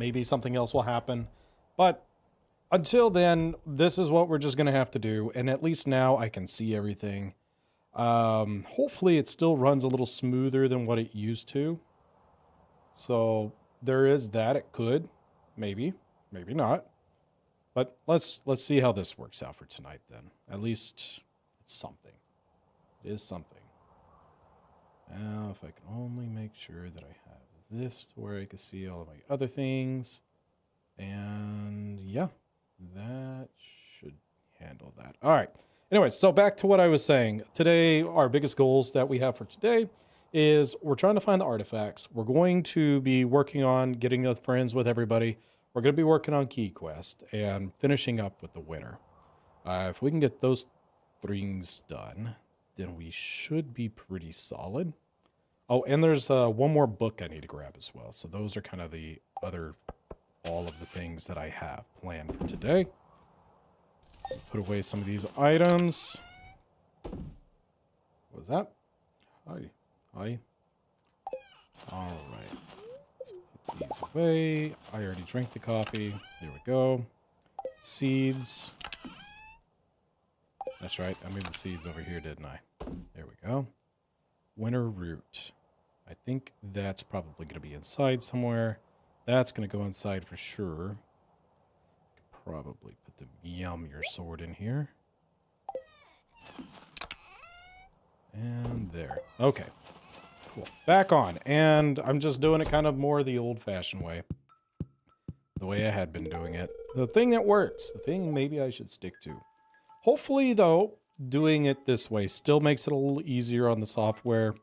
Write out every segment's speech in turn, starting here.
Maybe something else will happen. But until then, this is what we're just going to have to do. And at least now I can see everything. Hopefully it still runs a little smoother than what it used to. So there is that. It could. Maybe. Maybe not. But let's see how this works out for tonight then. At least it's something. It is something. Now, if I can only make sure that I have this to where I can see all of my other things. And yeah, that should handle that. All right. Anyways, so back to what I was saying. Today, our biggest goals that we have for today is we're trying to find the artifacts. We're going to be working on getting friends with everybody. We're going to be working on Key Quest and finishing up with the winter. If we can get those things done, then we should be pretty solid. Oh, and there's one more book I need to grab as well. So those are kind of the other, all of the things that I have planned for today. Put away some of these items. What was that? Hi. Hi. All right. Let's put these away. I already drank the coffee. There we go. Seeds. That's right. I moved the seeds over here, didn't I? There we go. Winter root. I think that's probably going to be inside somewhere. That's going to go inside for sure. Probably put the yummier sword in here. And there. Okay. Cool. Back on. And I'm just doing it kind of more the old-fashioned way. The way I had been doing it. The thing that works. The thing maybe I should stick to. Hopefully, though, doing it this way still makes it a little easier on the software.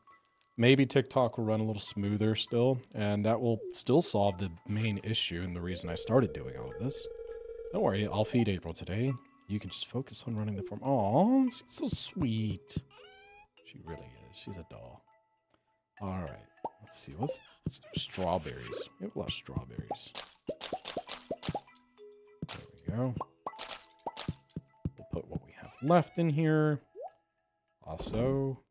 Maybe TikTok will run a little smoother still. And that will still solve the main issue and the reason I started doing all of this. Don't worry, I'll feed April today. You can just focus on running the farm. Aw, she's so sweet. She really is. She's a doll. All right. Let's see. Let's do strawberries. We have a lot of strawberries. There we go. We'll put what we have left in here. Also,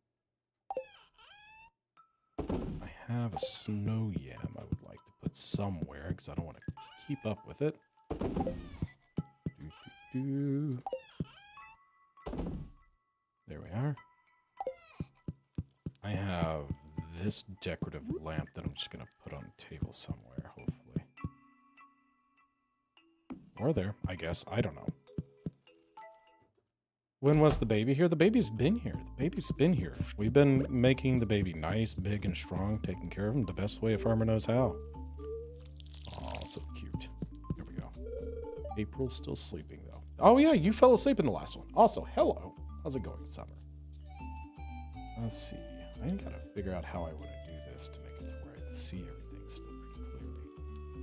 I have a snow yam I would like to put somewhere because I don't want to keep up with it. There we are. I have this decorative lamp that I'm just going to put on the table somewhere, hopefully. Or there, I guess. I don't know. When was the baby here? The baby's been here. The baby's been here. We've been making the baby nice, big, and strong, taking care of him the best way a farmer knows how. Oh, so cute. There we go. April's still sleeping, though. Oh, yeah, you fell asleep in the last one. Also, hello. How's it going, Summer? Let's see. I gotta figure out how I want to do this to make it to where I can see everything still pretty clearly.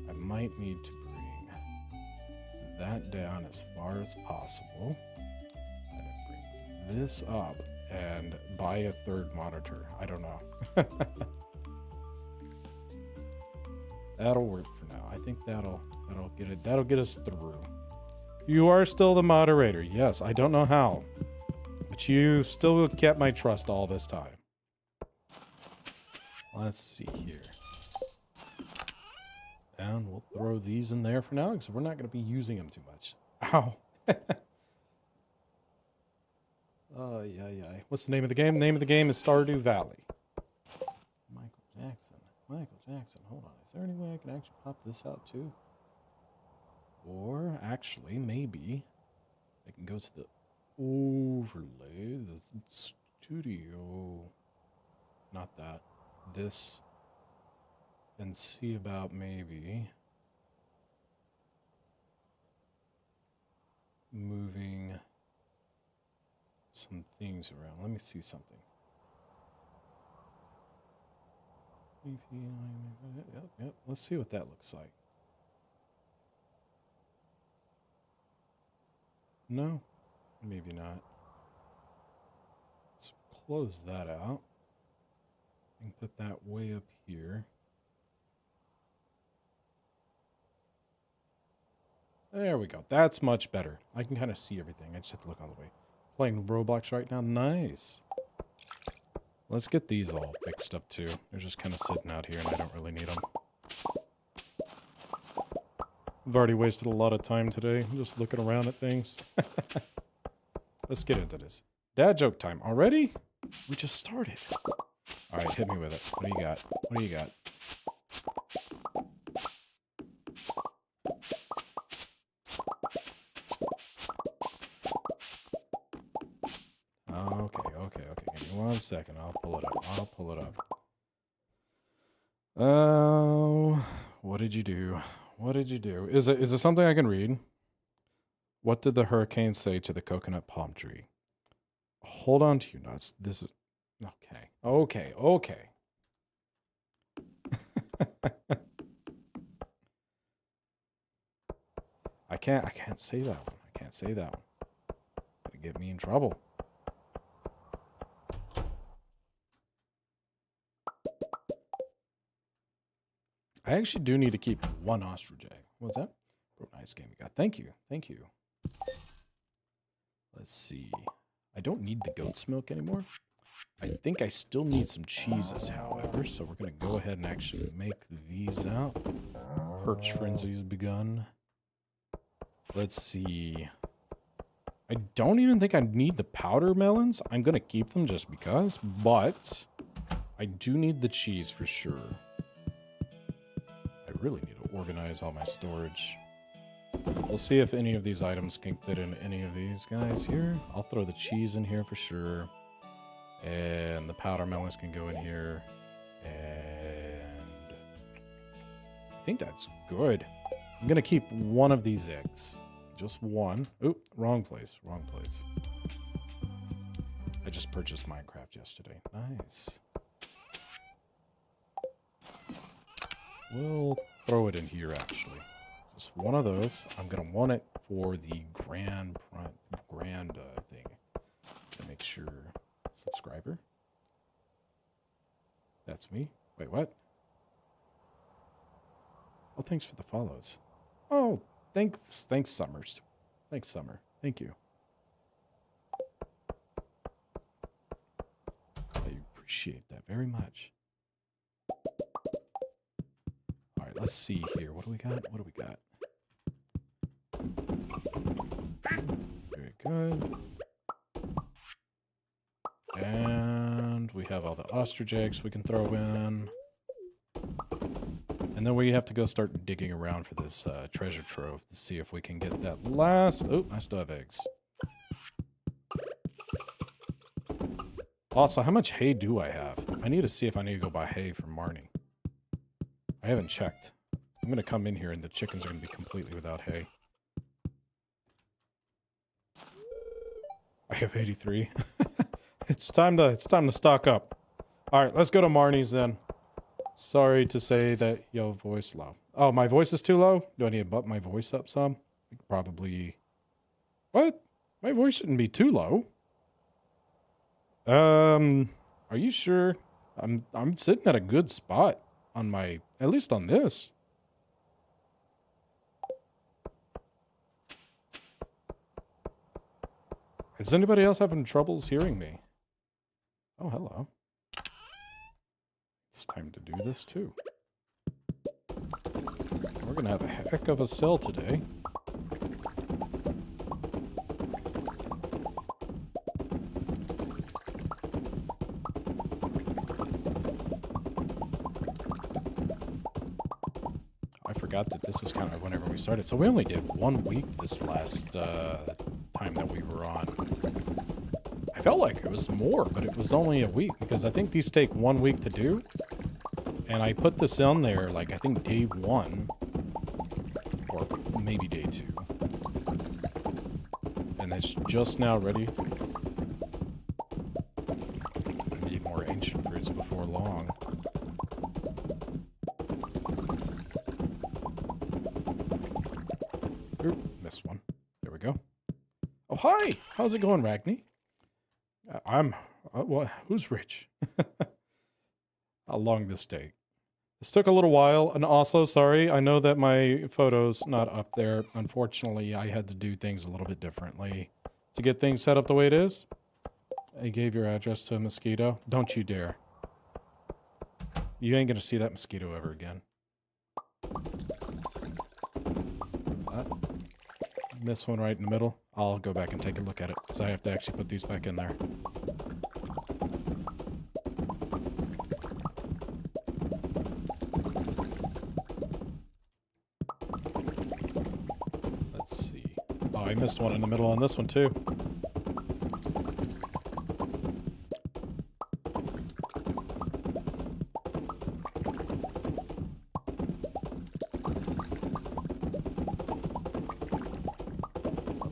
I might need to bring that down as far as possible. And then bring this up and buy a third monitor. I don't know. That'll work for now. I think that'll get us through. You are still the moderator. Yes, I don't know how. But you still kept my trust all this time. Let's see here. And we'll throw these in there for now because we're not going to be using them too much. Ow. Oh, yeah. What's the name of the game? The name of the game is Stardew Valley. Michael Jackson. Hold on. Is there any way I can actually pop this out too? Or actually, maybe I can go to the overlay, the studio. Not that. This. And see about maybe moving some things around. Let me see something. Yep. Let's see what that looks like. No, maybe not. Let's close that out and put that way up here. There we go. That's much better. I can kind of see everything. I just have to look all the way. Playing Roblox right now. Nice. Let's get these all fixed up too. They're just kind of sitting out here and I don't really need them. I've already wasted a lot of time today just looking around at things. Let's get into this. Dad joke time. Already? We just started. Alright, hit me with it. What do you got? What do you got? Okay. Give me 1 second. I'll pull it up. Oh, what did you do? What did you do? Is it something I can read? What did the hurricane say to the coconut palm tree? Hold on to your nuts. This is... Okay. I can't say that one. I can't say that one. It'll get me in trouble. I actually do need to keep 1 ostrich egg. What's that? Oh, nice game you got. Thank you. Let's see. I don't need the goat's milk anymore. I think I still need some cheeses, however, so we're going to go ahead and actually make these out. Perch frenzy's begun. Let's see. I don't even think I need the powder melons. I'm going to keep them just because, but I do need the cheese for sure. I really need to organize all my storage. We'll see if any of these items can fit in any of these guys here. I'll throw the cheese in here for sure. And the powder melons can go in here. And I think that's good. I'm going to keep 1 of these eggs. Just 1. Oop, wrong place. I just purchased Minecraft yesterday. Nice. We'll throw it in here, actually. Just 1 of those. I'm going to want it for the grand thing. To make sure. Subscriber? That's me? Wait, what? Oh, thanks for the follows. Oh, thanks, Summers. Thanks, Summer. Thank you. I appreciate that very much. Alright, let's see here. What do we got? Very good. And we have all the ostrich eggs we can throw in. And then we have to go start digging around for this treasure trove to see if we can get that last... Oh, I still have eggs. Also, how much hay do I have? I need to see if I need to go buy hay from Marnie. I haven't checked. I'm going to come in here and the chickens are going to be completely without hay. I have 83. It's time to stock up. All right, let's go to Marnie's then. Sorry to say that your voice low. Oh, my voice is too low? Do I need to bump my voice up some? Probably. What? My voice shouldn't be too low. Are you sure? I'm sitting at a good spot on my, at least on this. Is anybody else having troubles hearing me? Oh, hello. It's time to do this too. We're gonna have a heck of a sell today. I forgot that this is kind of whenever we started. So we only did 1 week this last time that we were on. I felt like it was more, but it was only a week because I think these take 1 week to do. And I put this on there, like, I think day 1. Or maybe day 2. And it's just now ready. I need more ancient fruits before long. Oop, missed one. There we go. Oh, hi! How's it going, Ragni? Well, who's rich? How long this take? This took a little while, and also, sorry, I know that my photo's not up there. Unfortunately, I had to do things a little bit differently to get things set up the way it is. I gave your address to a mosquito. Don't you dare. You ain't gonna see that mosquito ever again. This one right in the middle. I'll go back and take a look at it, because I have to actually put these back in there. Let's see. Oh, I missed one in the middle on this one, too.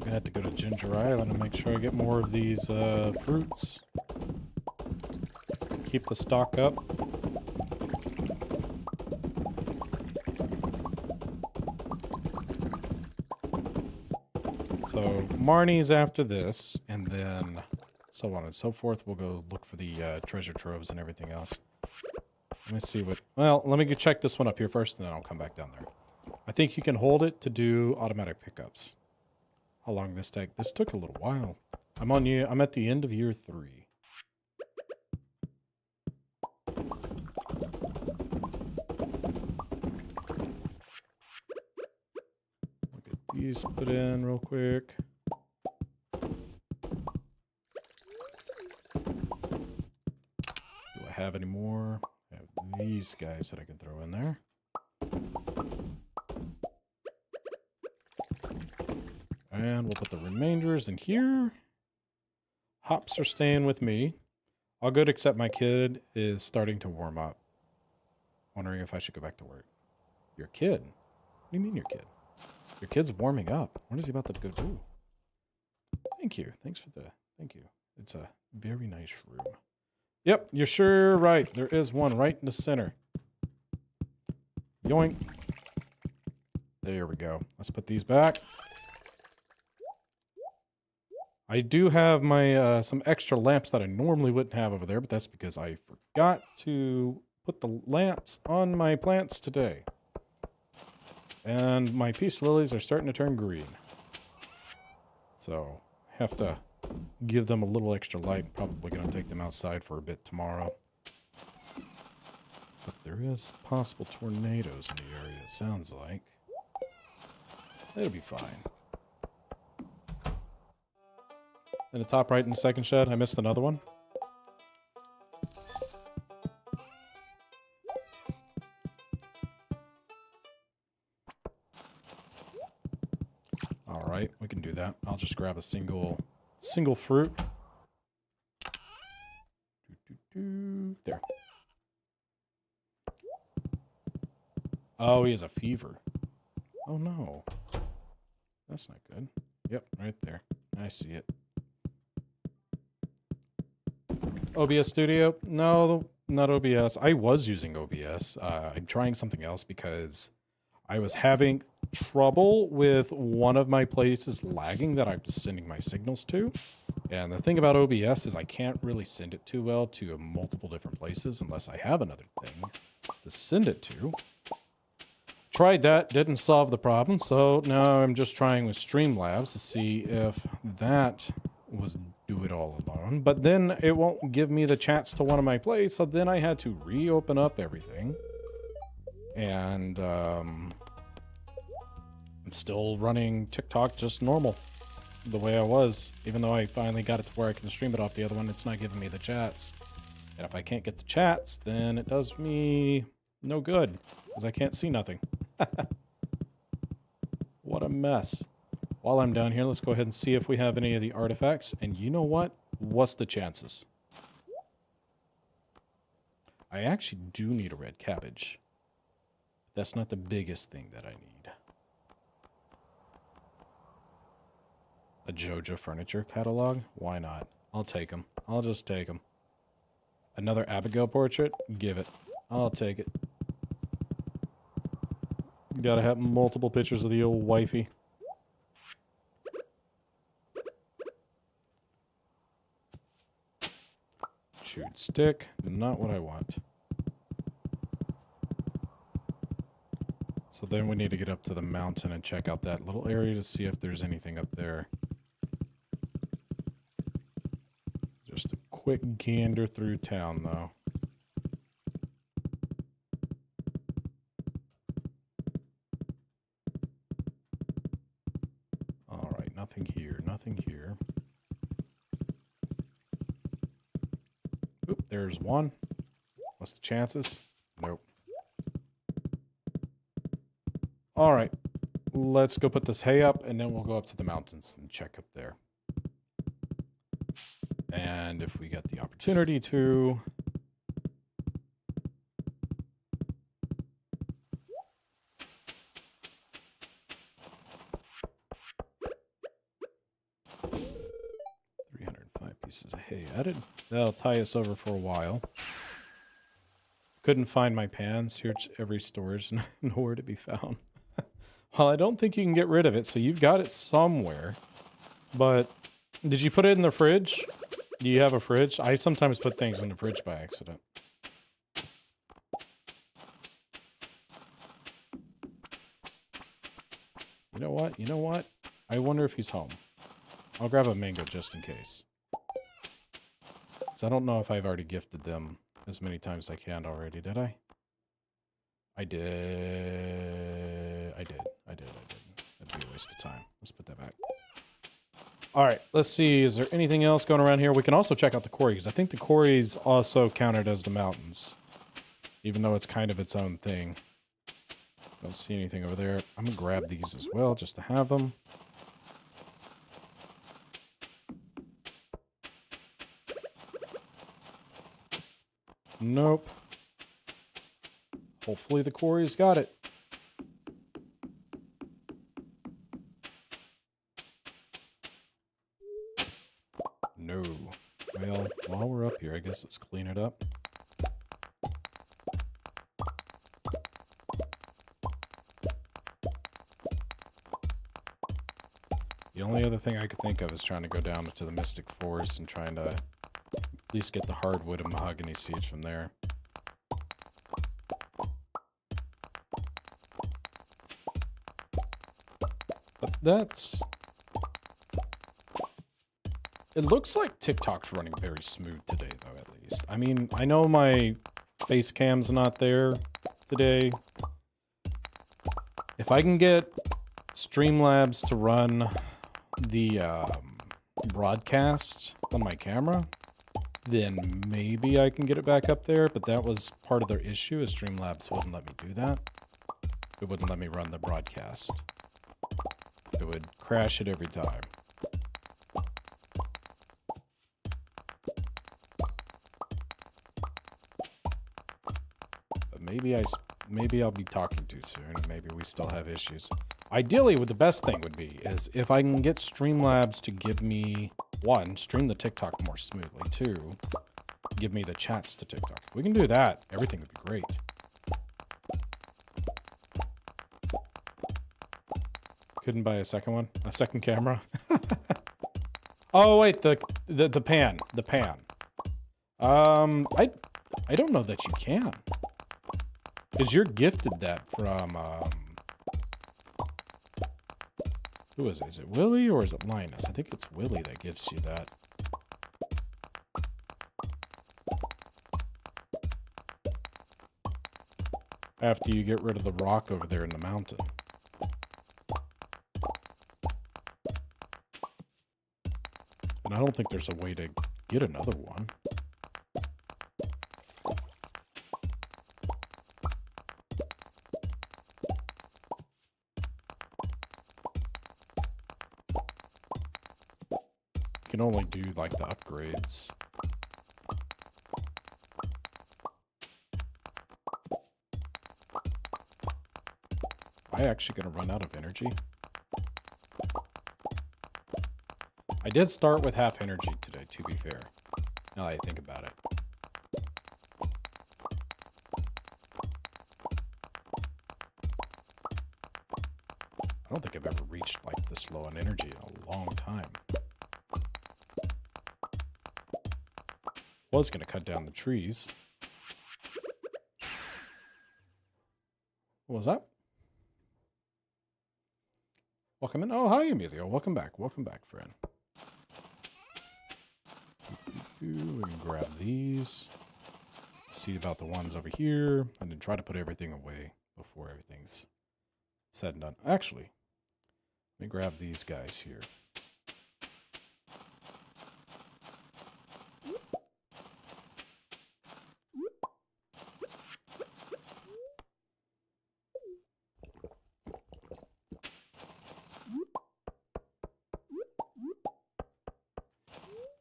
I have to go to Ginger Island and make sure I get more of these fruits. Keep the stock up. So Marnie's after this, and then so on and so forth. We'll go look for the treasure troves and everything else. Let me see what... Well, let me go check this one up here first, and then I'll come back down there. I think you can hold it to do automatic pickups. How long this take? This took a little while. I'm at the end of year 3. We'll get these put in real quick. Do I have any more? I have these guys that I can throw in there. And we'll put the remainders in here. Hops are staying with me. All good except my kid is starting to warm up. Wondering if I should go back to work. Your kid? What do you mean your kid? Your kid's warming up. What is he about to go do? Thank you. Thanks for the... Thank you. It's a very nice room. Yep, you're sure right. There is one right in the center. Yoink. There we go. Let's put these back. I do have my some extra lamps that I normally wouldn't have over there, but that's because I forgot to put the lamps on my plants today. And my peace lilies are starting to turn green. So, have to give them a little extra light. Probably going to take them outside for a bit tomorrow. But there is possible tornadoes in the area, it sounds like. It'll be fine. In the top right in the second shed, I missed another one. Alright, we can do that. I'll just grab a single fruit. There. Oh, he has a fever. Oh no. That's not good. Yep, right there. I see it. OBS Studio? No, not OBS. I was using OBS. I'm trying something else because I was having trouble with one of my places lagging that I'm sending my signals to. And the thing about OBS is I can't really send it too well to multiple different places unless I have another thing to send it to. Tried that, didn't solve the problem, so now I'm just trying with Streamlabs to see if that was do it all alone. But then it won't give me the chats to one of my plays, so then I had to reopen up everything. And I'm still running TikTok just normal, the way I was. Even though I finally got it to where I can stream it off the other one, it's not giving me the chats. And if I can't get the chats, then it does me no good, because I can't see nothing. What a mess. While I'm down here, let's go ahead and see if we have any of the artifacts. And you know what? What's the chances? I actually do need a red cabbage. That's not the biggest thing that I need. A JoJo furniture catalog? Why not? I'll take them. I'll just take them. Another Abigail portrait? Give it. I'll take it. Gotta have multiple pictures of the old wifey. Chewed stick. Not what I want. So then we need to get up to the mountain and check out that little area to see if there's anything up there. Just a quick gander through town, though. Nothing here. Nothing here. Oop, there's one. What's the chances? Nope. All right. Let's go put this hay up, and then we'll go up to the mountains and check up there. And if we get the opportunity to... pieces of hay added. That'll tie us over for a while. Couldn't find my pans. Here's every storage, nowhere to be found. Well, I don't think you can get rid of it, so you've got it somewhere. But did you put it in the fridge? Do you have a fridge? I sometimes put things in the fridge by accident. You know what? You know what? I wonder if he's home. I'll grab a mango just in case. I don't know if I've already gifted them as many times as I can already, did I? I did. That'd be a waste of time. Let's put that back. Alright, let's see. Is there anything else going around here? We can also check out the quarry, because I think the quarry's also counted as the mountains. Even though it's kind of its own thing. Don't see anything over there. I'm going to grab these as well, just to have them. Nope. Hopefully the quarry's got it. No. Well, while we're up here, I guess let's clean it up. The only other thing I could think of is trying to go down to the Mystic Forest and trying to at least get the hardwood and mahogany seeds from there. But that's... It looks like TikTok's running very smooth today, though, at least. I mean, I know my face cam's not there today. If I can get Streamlabs to run the broadcast on my camera, then maybe I can get it back up there, but that was part of their issue, is Streamlabs wouldn't let me do that. It wouldn't let me run the broadcast. It would crash it every time. But maybe I'll be talking too soon, and maybe we still have issues. Ideally, what the best thing would be is if I can get Streamlabs to give me, one, stream the TikTok more smoothly, two, give me the chats to TikTok. If we can do that, everything would be great. Couldn't buy a second one? A second camera? Oh, wait, the pan. The pan. I don't know that you can. Because you're gifted that from, who is it? Is it Willie or is it Linus? I think it's Willie that gives you that. After you get rid of the rock over there in the mountain. And I don't think there's a way to get another one. You can only do, like, the upgrades. Am I actually going to run out of energy? I did start with half energy today, to be fair. Now that I think about it. I don't think I've ever reached, like, this low on energy in a long time. Was going to cut down the trees. What was that? Welcome in. Oh, hi, Emilio. Welcome back. Welcome back, friend. We can grab these. See about the ones over here. And then try to put everything away before everything's said and done. Actually, let me grab these guys here.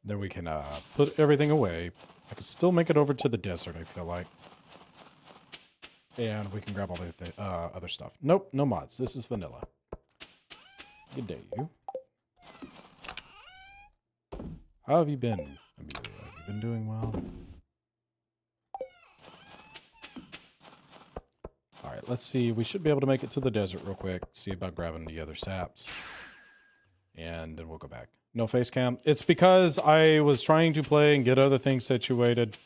Then we can put everything away. I can still make it over to the desert, I feel like. And we can grab all the other stuff. Nope, no mods. This is vanilla. Good day, you. How have you been, Amelia? Have you been doing well? Alright, let's see. We should be able to make it to the desert real quick. See about grabbing the other saps. And then we'll go back. No face cam. It's because I was trying to play and get other things situated.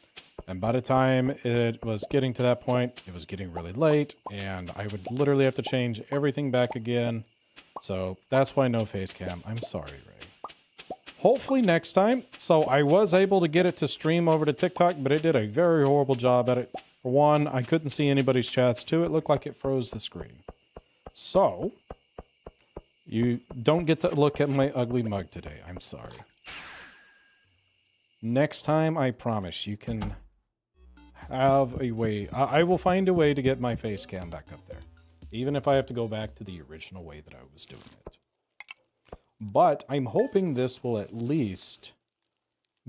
And by the time it was getting to that point, it was getting really late. And I would literally have to change everything back again. So that's why no face cam. I'm sorry, Ray. Hopefully next time. So I was able to get it to stream over to TikTok, but it did a very horrible job at it. For one, I couldn't see anybody's chats. Two, it looked like it froze the screen. So you don't get to look at my ugly mug today. I'm sorry. Next time, I promise you can have a way. I will find a way to get my face cam back up there. Even if I have to go back to the original way that I was doing it. But I'm hoping this will at least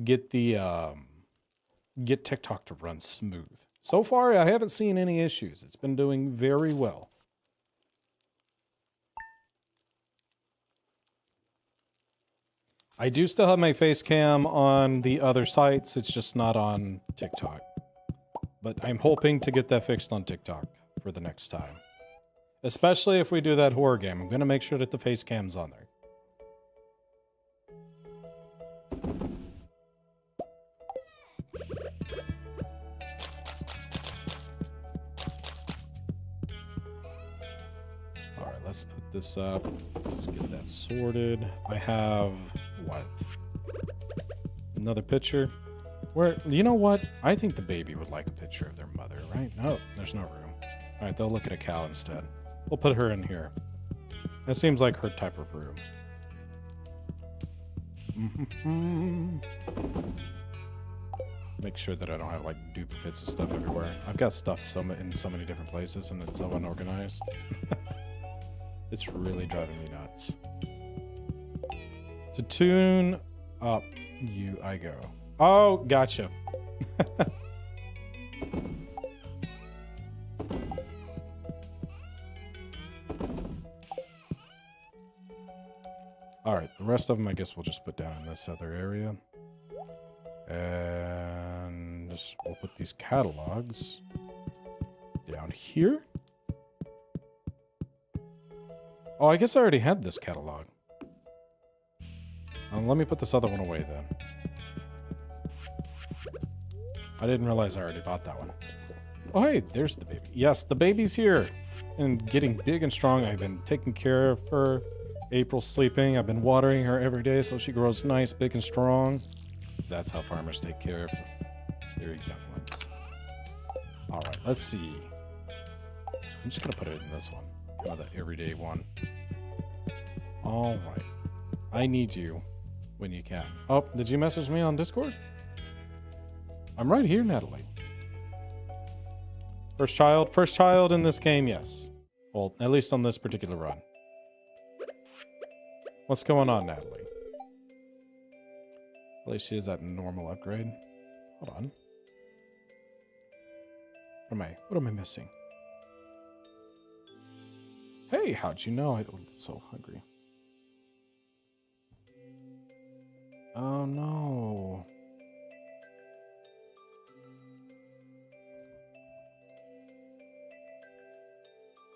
get the get TikTok to run smooth. So far, I haven't seen any issues. It's been doing very well. I do still have my face cam on the other sites. It's just not on TikTok. But I'm hoping to get that fixed on TikTok for the next time. Especially if we do that horror game. I'm going to make sure that the face cam's on there. Alright, let's put this up. Let's get that sorted. I have... what? Another picture? Where, you know what? I think the baby would like a picture of their mother, right? No, there's no room. Alright, they'll look at a cow instead. We'll put her in here. That seems like her type of room. Make sure that I don't have like duplicates of stuff everywhere. I've got stuff in so many different places and it's so unorganized. It's really driving me nuts. To tune up you I go. Oh, gotcha. Alright, the rest of them I guess we'll just put down in this other area. And we'll put these catalogs down here. Oh, I guess I already had this catalog. Let me put this other one away then. I didn't realize I already bought that one. Oh, hey, there's the baby. Yes, the baby's here and getting big and strong. I've been taking care of her. April's sleeping. I've been watering her every day so she grows nice, big, and strong. Because that's how farmers take care of their young ones. All right, let's see. I'm just going to put it in this one. Kind of the everyday one. All right. I need you when you can. Oh, did you message me on Discord? I'm right here, Natalie. First child in this game, yes. Well, at least on this particular run. What's going on, Natalie? At least she is at normal upgrade. Hold on. What am I missing? Hey, how'd you know? I'm so hungry. Oh no.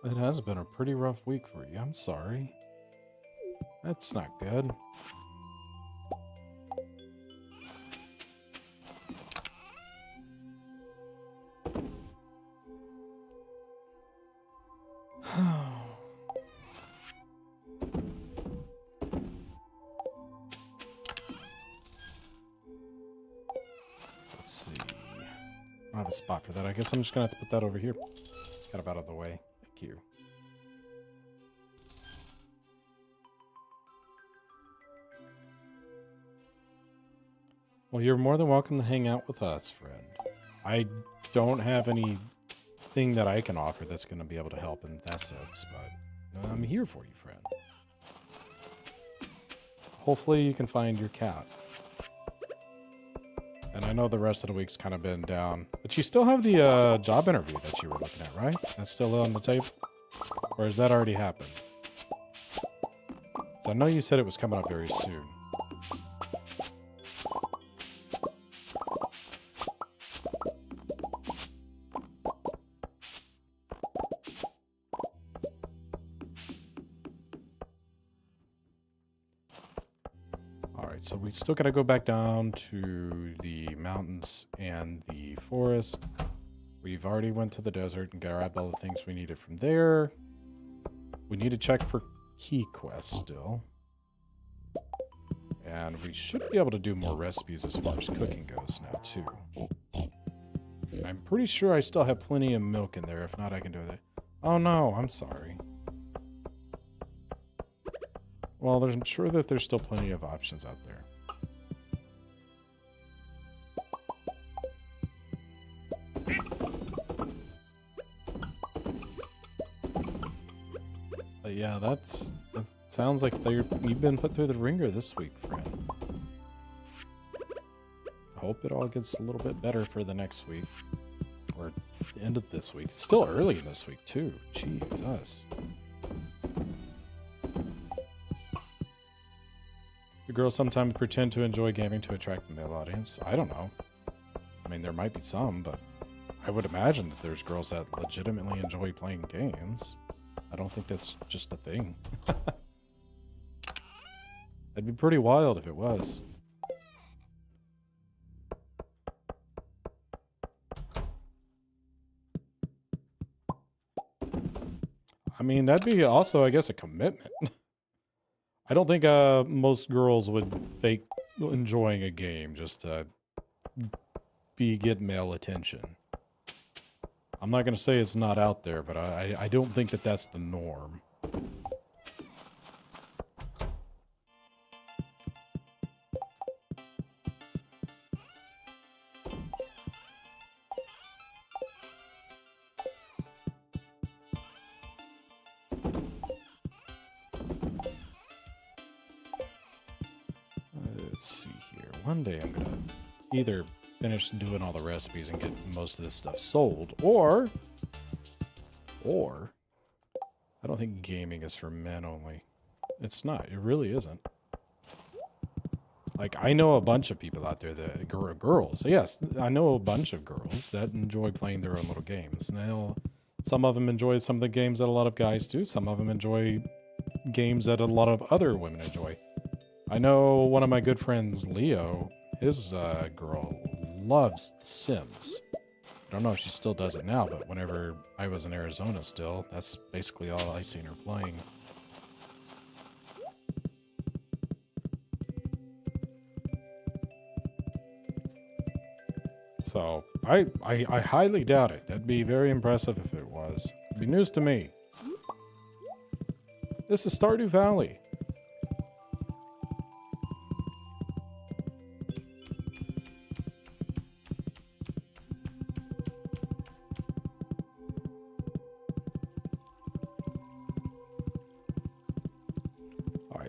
It has been a pretty rough week for you. I'm sorry. That's not good. Let's see. I don't have a spot for that. I guess I'm just gonna have to put that over here. Got it out of the way. Thank you. Well, you're more than welcome to hang out with us, friend. I don't have anything that I can offer that's going to be able to help in that sense, but I'm here for you, friend. Hopefully you can find your cat. And I know the rest of the week's kind of been down. But you still have the job interview that you were looking at, right? That's still on the table? Or has that already happened? So I know you said it was coming up very soon. Alright, so we still gotta go back down to the mountains and the forest. We've already went to the desert and grabbed all the things we needed from there. We need to check for key quests still. And we should be able to do more recipes as far as cooking goes now, too. I'm pretty sure I still have plenty of milk in there. If not, I can do it. Oh, no, I'm sorry. Well, I'm sure that there's still plenty of options out there. But yeah, that sounds like you've been put through the ringer this week, friend. I hope it all gets a little bit better for the next week. Or the end of this week. It's still early in this week, too. Jesus. The girls sometimes pretend to enjoy gaming to attract the male audience. I don't know. I mean, there might be some, but I would imagine that there's girls that legitimately enjoy playing games. I don't think that's just a thing. It'd be pretty wild if it was. I mean, that'd be also, I guess, a commitment. I don't think most girls would fake enjoying a game just to get male attention. I'm not going to say it's not out there, but I don't think that that's the norm. Let's see here. One day I'm going to either finish doing all the recipes and get most of this stuff sold, or I don't think gaming is for men only. It's not. It really isn't. Like, I know a bunch of people out there that girls. Yes, I know a bunch of girls that enjoy playing their own little games. Now, some of them enjoy some of the games that a lot of guys do. Some of them enjoy games that a lot of other women enjoy. I know one of my good friends, Leo, his girl loves Sims. I don't know if she still does it now, but whenever I was in Arizona still, that's basically all I seen her playing. So, I highly doubt it. That'd be very impressive if it was. It'd be news to me. This is Stardew Valley.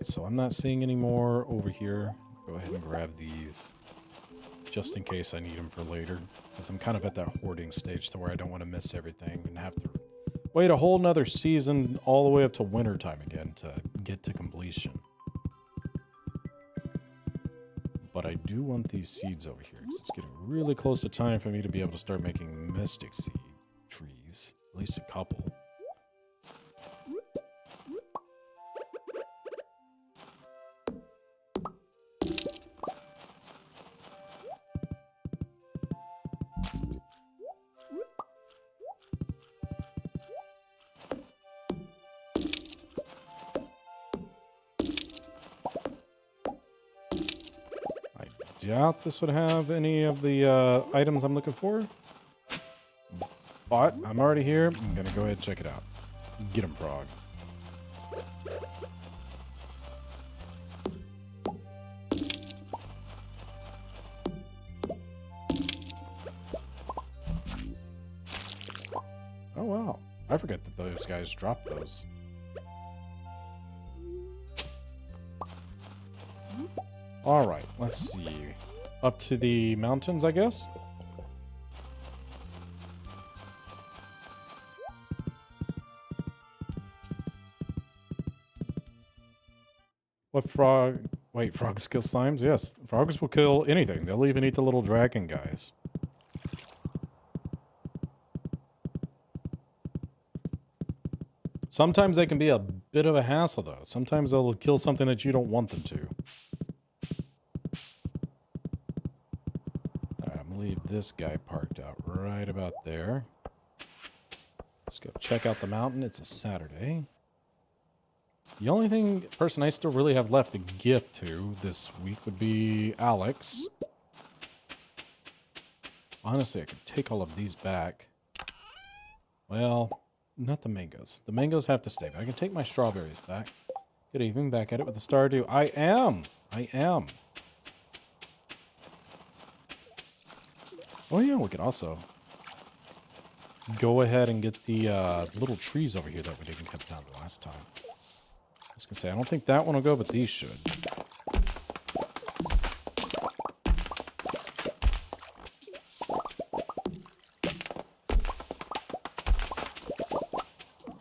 So I'm not seeing any more over here. Go ahead and grab these just in case I need them for later, because I'm kind of at that hoarding stage to where I don't want to miss everything and have to wait a whole nother season all the way up to winter time again to get to completion. But I do want these seeds over here because it's getting really close to time for me to be able to start making mystic seed trees, at least a couple. Doubt this would have any of the items I'm looking for. But I'm already here. I'm going to go ahead and check it out. Get him, frog. Oh, wow. I forget that those guys dropped those. Alright, let's see. up to the mountains, I guess. What frog? Wait, frogs kill slimes? Yes, frogs will kill anything. They'll even eat the little dragon guys. Sometimes they can be a bit of a hassle, though. Sometimes they'll kill something that you don't want them to. Alright, I'm gonna leave this guy parked out right about there. Let's go check out the mountain. It's a Saturday. The only person I still really have left to gift to this week would be Alex. Honestly, I could take all of these back. Well, not the mangoes. The mangoes have to stay, but I can take my strawberries back. Good evening, back at it with the Stardew. I am. Oh yeah, we could also go ahead and get the little trees over here that we didn't cut down the last time. I was gonna say, I don't think that one will go, but these should.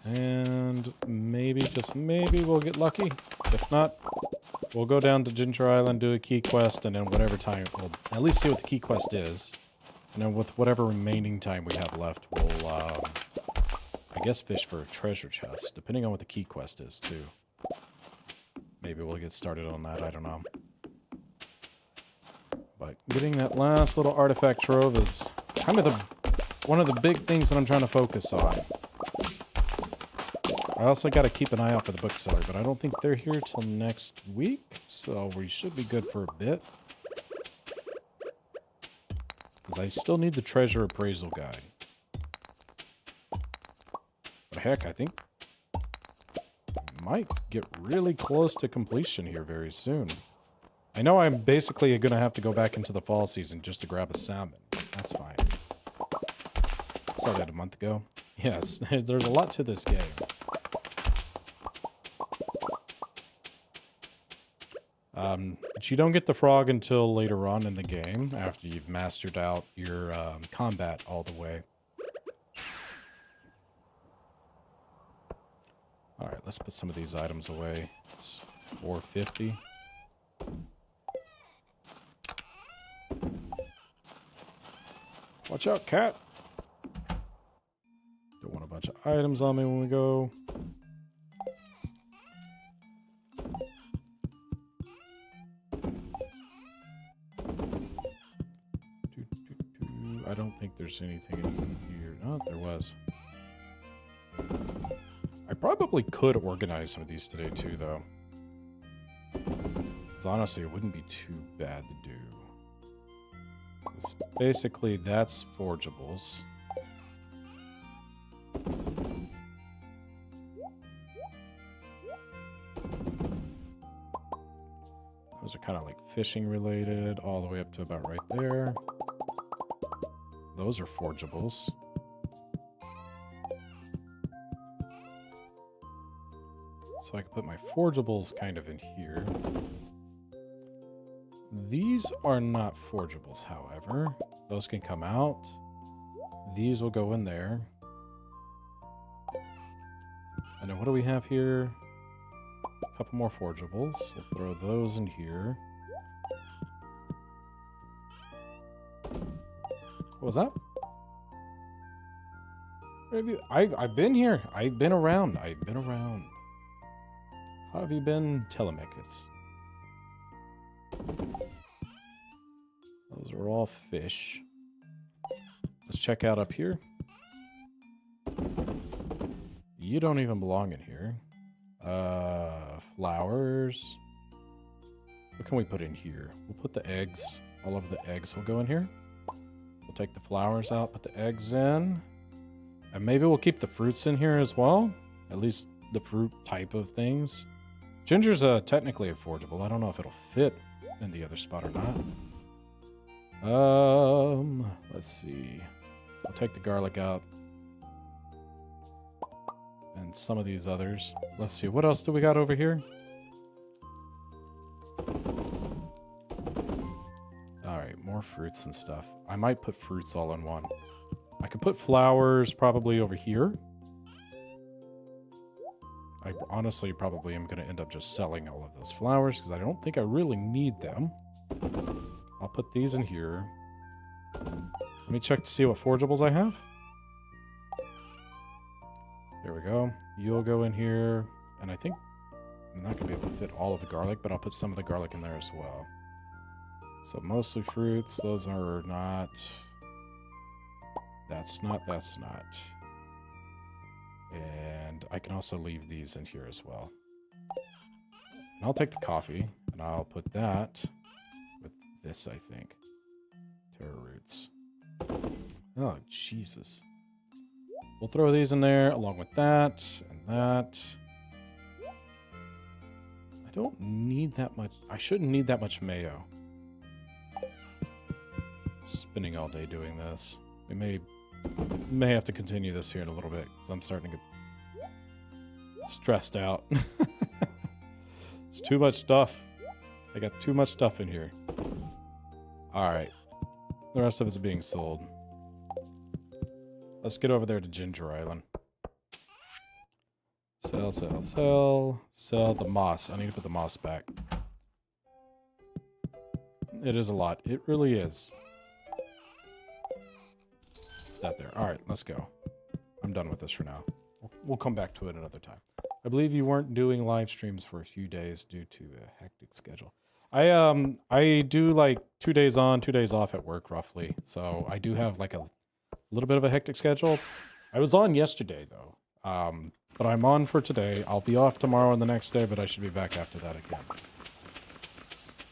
And maybe, just maybe, we'll get lucky. If not, we'll go down to Ginger Island, do a key quest, and then whatever time, we'll at least see what the key quest is. And then with whatever remaining time we have left, we'll, I guess, fish for a treasure chest, depending on what the key quest is, too. Maybe we'll get started on that, I don't know. But getting that last little artifact trove is kind of one of the big things that I'm trying to focus on. I also got to keep an eye out for the bookseller, but I don't think they're here till next week, so we should be good for a bit. Because I still need the treasure appraisal guide. But heck, I think might get really close to completion here very soon. I know I'm basically going to have to go back into the fall season just to grab a salmon. That's fine. Started a month ago. Yes, there's a lot to this game. But you don't get the frog until later on in the game, after you've mastered out your combat all the way. Alright, let's put some of these items away. It's $4.50. Watch out, cat! Don't want a bunch of items on me when we go. I don't think there's anything in here. No, there was. I probably could organize some of these today too, though. Because honestly, it wouldn't be too bad to do. Basically, that's forgeables. Those are kind of like fishing related, all the way up to about right there. Those are forgeables. So I can put my forgeables kind of in here. These are not forgeables, however. Those can come out. These will go in there. And then what do we have here? A couple more forgeables. We'll throw those in here. What was that? Where have you? I've been here. I've been around. How have you been, Telemachus? Those are all fish. Let's check out up here. You don't even belong in here. Flowers. What can we put in here? We'll put the eggs. All of the eggs will go in here. We'll take the flowers out, put the eggs in. And maybe we'll keep the fruits in here as well. At least the fruit type of things. Ginger's technically a forgeable. I don't know if it'll fit in the other spot or not. Let's see. I'll take the garlic out. And some of these others. Let's see. What else do we got over here? Alright. more fruits and stuff. I might put fruits all in one. I could put flowers probably over here. I honestly probably am going to end up just selling all of those flowers because I don't think I really need them. I'll put these in here. Let me check to see what forageables I have. There we go. You'll go in here. And I think I'm not going to be able to fit all of the garlic, but I'll put some of the garlic in there as well. So mostly fruits. Those are not... That's not. And I can also leave these in here as well. And I'll take the coffee, and I'll put that with this, I think. Taro roots. Oh, Jesus. We'll throw these in there along with that and that. I don't need that much. I shouldn't need that much mayo. Spinning all day doing this. We may have to continue this here in a little bit because I'm starting to get stressed out. It's too much stuff. I got too much stuff in here. Alright. The rest of it's being sold. Let's get over there to Ginger Island. Sell, sell, sell. Sell the moss. I need to put the moss back. It is a lot. It really is. That there. Alright, let's go. I'm done with this for now. We'll come back to it another time. I believe you weren't doing live streams for a few days due to a hectic schedule. I do like 2 days on, 2 days off at work roughly. So I do have like a little bit of a hectic schedule. I was on yesterday though. But I'm on for today. I'll be off tomorrow and the next day, but I should be back after that again.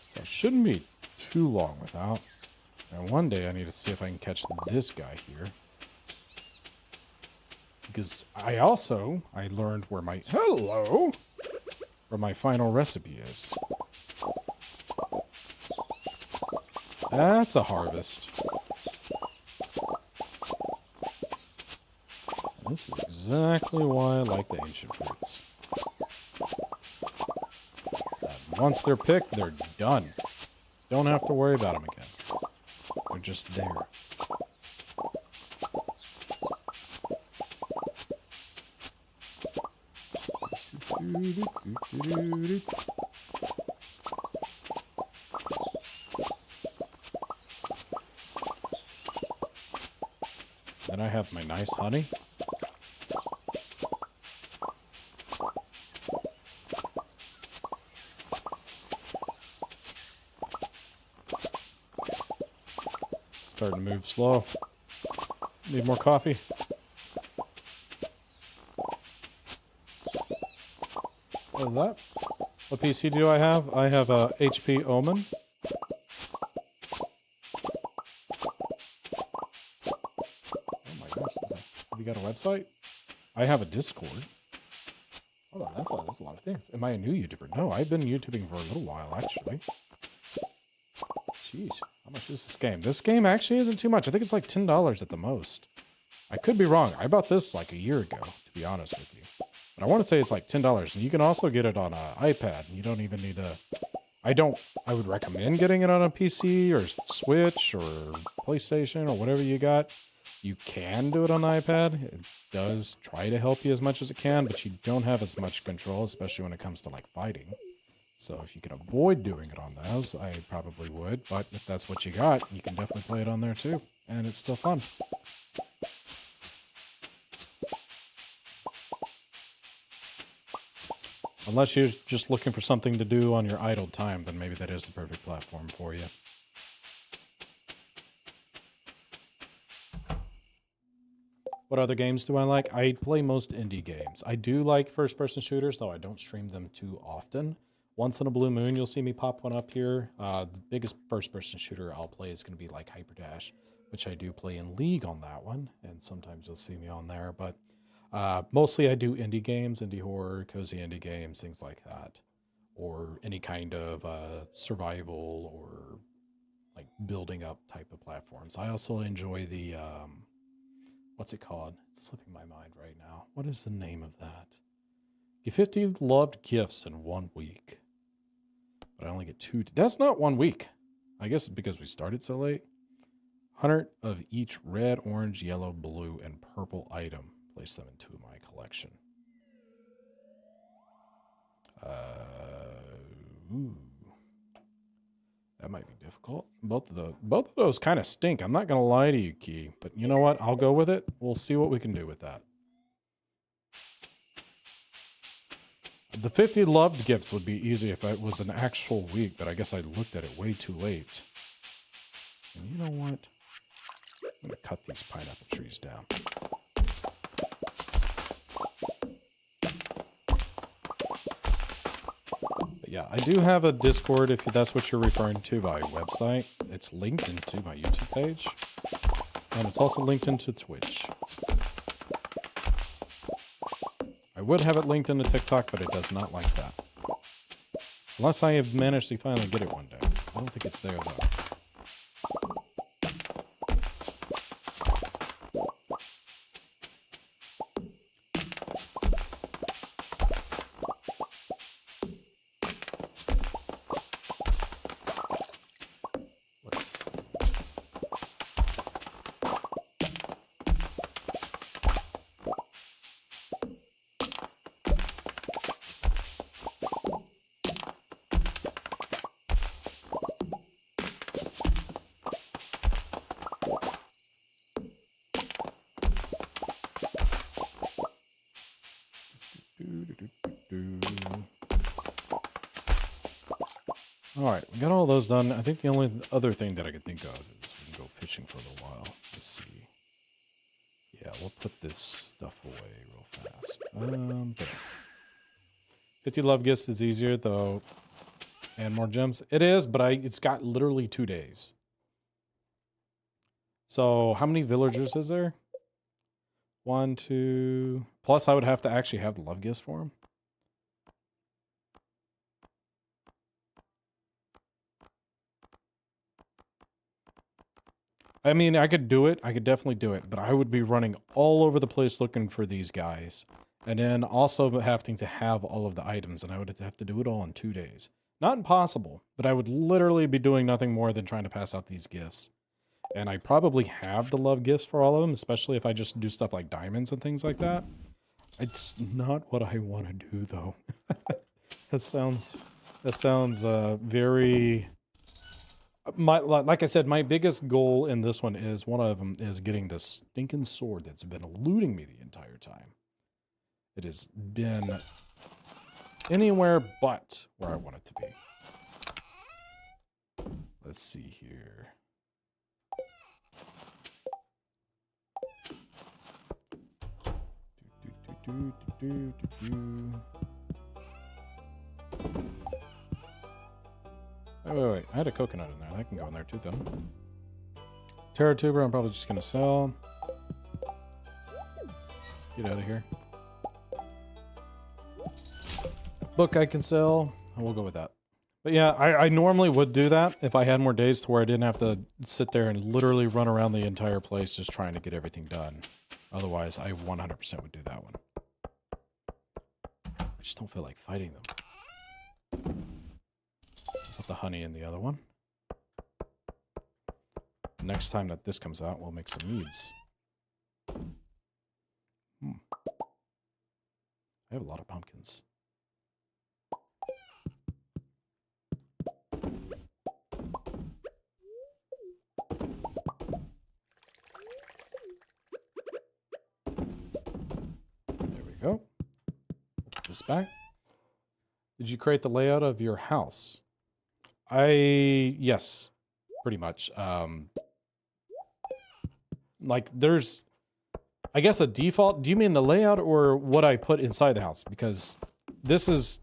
So it shouldn't be too long without. And one day I need to see if I can catch this guy here. Because I learned where my, where my final recipe is. That's a harvest. This is exactly why I like the ancient fruits. And once they're picked, they're done. Don't have to worry about them again. They're just there. Then I have my nice honey. Starting to move slow. Need more coffee. What is that? What PC do I have? I have a HP Omen. Oh my gosh. Have you got a website? I have a Discord. Hold on, that's a lot of things. Am I a new YouTuber? No, I've been YouTubing for a little while, actually. Jeez. How much is this game? This game actually isn't too much. I think it's like $10 at the most. I could be wrong. I bought this like a year ago, to be honest with you. But I want to say it's like $10. And you can also get it on an iPad. You don't even need a... I would recommend getting it on a PC or Switch or PlayStation or whatever you got. You can do it on an iPad. It does try to help you as much as it can, but you don't have as much control, especially when it comes to like fighting. So if you can avoid doing it on those, I probably would. But if that's what you got, you can definitely play it on there too. And it's still fun. Unless you're just looking for something to do on your idle time, then maybe that is the perfect platform for you. What other games do I like? I play most indie games. I do like first-person shooters, though I don't stream them too often. Once in a blue moon, you'll see me pop one up here. The biggest first-person shooter I'll play is going to be like Hyperdash, which I do play in League on that one, and sometimes you'll see me on there. But mostly I do indie games, indie horror, cozy indie games, things like that. Or any kind of survival or like building up type of platforms. I also enjoy the, what's it called? It's slipping my mind right now. What is the name of that? Get 50 loved gifts in 1 week. But I only get 2. That's not 1 week. I guess it's because we started so late. 100 of each red, orange, yellow, blue, and purple item. Place them into my collection. Ooh. That might be difficult. Both of those kind of stink. I'm not going to lie to you, Key. But you know what? I'll go with it. We'll see what we can do with that. The 50 loved gifts would be easy if it was an actual week, but I guess I looked at it way too late. And you know what? I'm going to cut these pineapple trees down. But yeah, I do have a Discord if that's what you're referring to by website. It's linked into my YouTube page. And it's also linked into Twitch. I would have it linked into TikTok, but it does not like that. Unless I have managed to finally get it one day. I don't think it's there, though. Alright, we got all those done. I think the only other thing that I could think of is we can go fishing for a little while. Let's see. Yeah, we'll put this stuff away real fast. There. 50 love gifts is easier, though. And more gems. It is, but it's got literally 2 days. So, how many villagers is there? 1, 2... Plus, I would have to actually have the love gifts for them. I mean, I could do it. I could definitely do it. But I would be running all over the place looking for these guys. And then also having to have all of the items. And I would have to do it all in 2 days. Not impossible. But I would literally be doing nothing more than trying to pass out these gifts. And I probably have the love gifts for all of them. Especially if I just do stuff like diamonds and things like that. It's not what I want to do, though. That sounds very... like I said, my biggest goal in this one is one of them is getting this stinking sword that's been eluding me the entire time. It has been anywhere but where I want it to be. Let's see here. Wait. I had a coconut in there. That can go in there too, though. Terra tuber, I'm probably just going to sell. Get out of here. Book I can sell. We'll go with that. But yeah, I normally would do that if I had more days to where I didn't have to sit there and literally run around the entire place just trying to get everything done. Otherwise, I 100% would do that one. I just don't feel like fighting them. Put the honey in the other one. Next time that this comes out, we'll make some meads. I have a lot of pumpkins. There we go. Put this back. Did you create the layout of your house? Yes, pretty much. Like there's, I guess a default. Do you mean the layout or what I put inside the house? Because this is,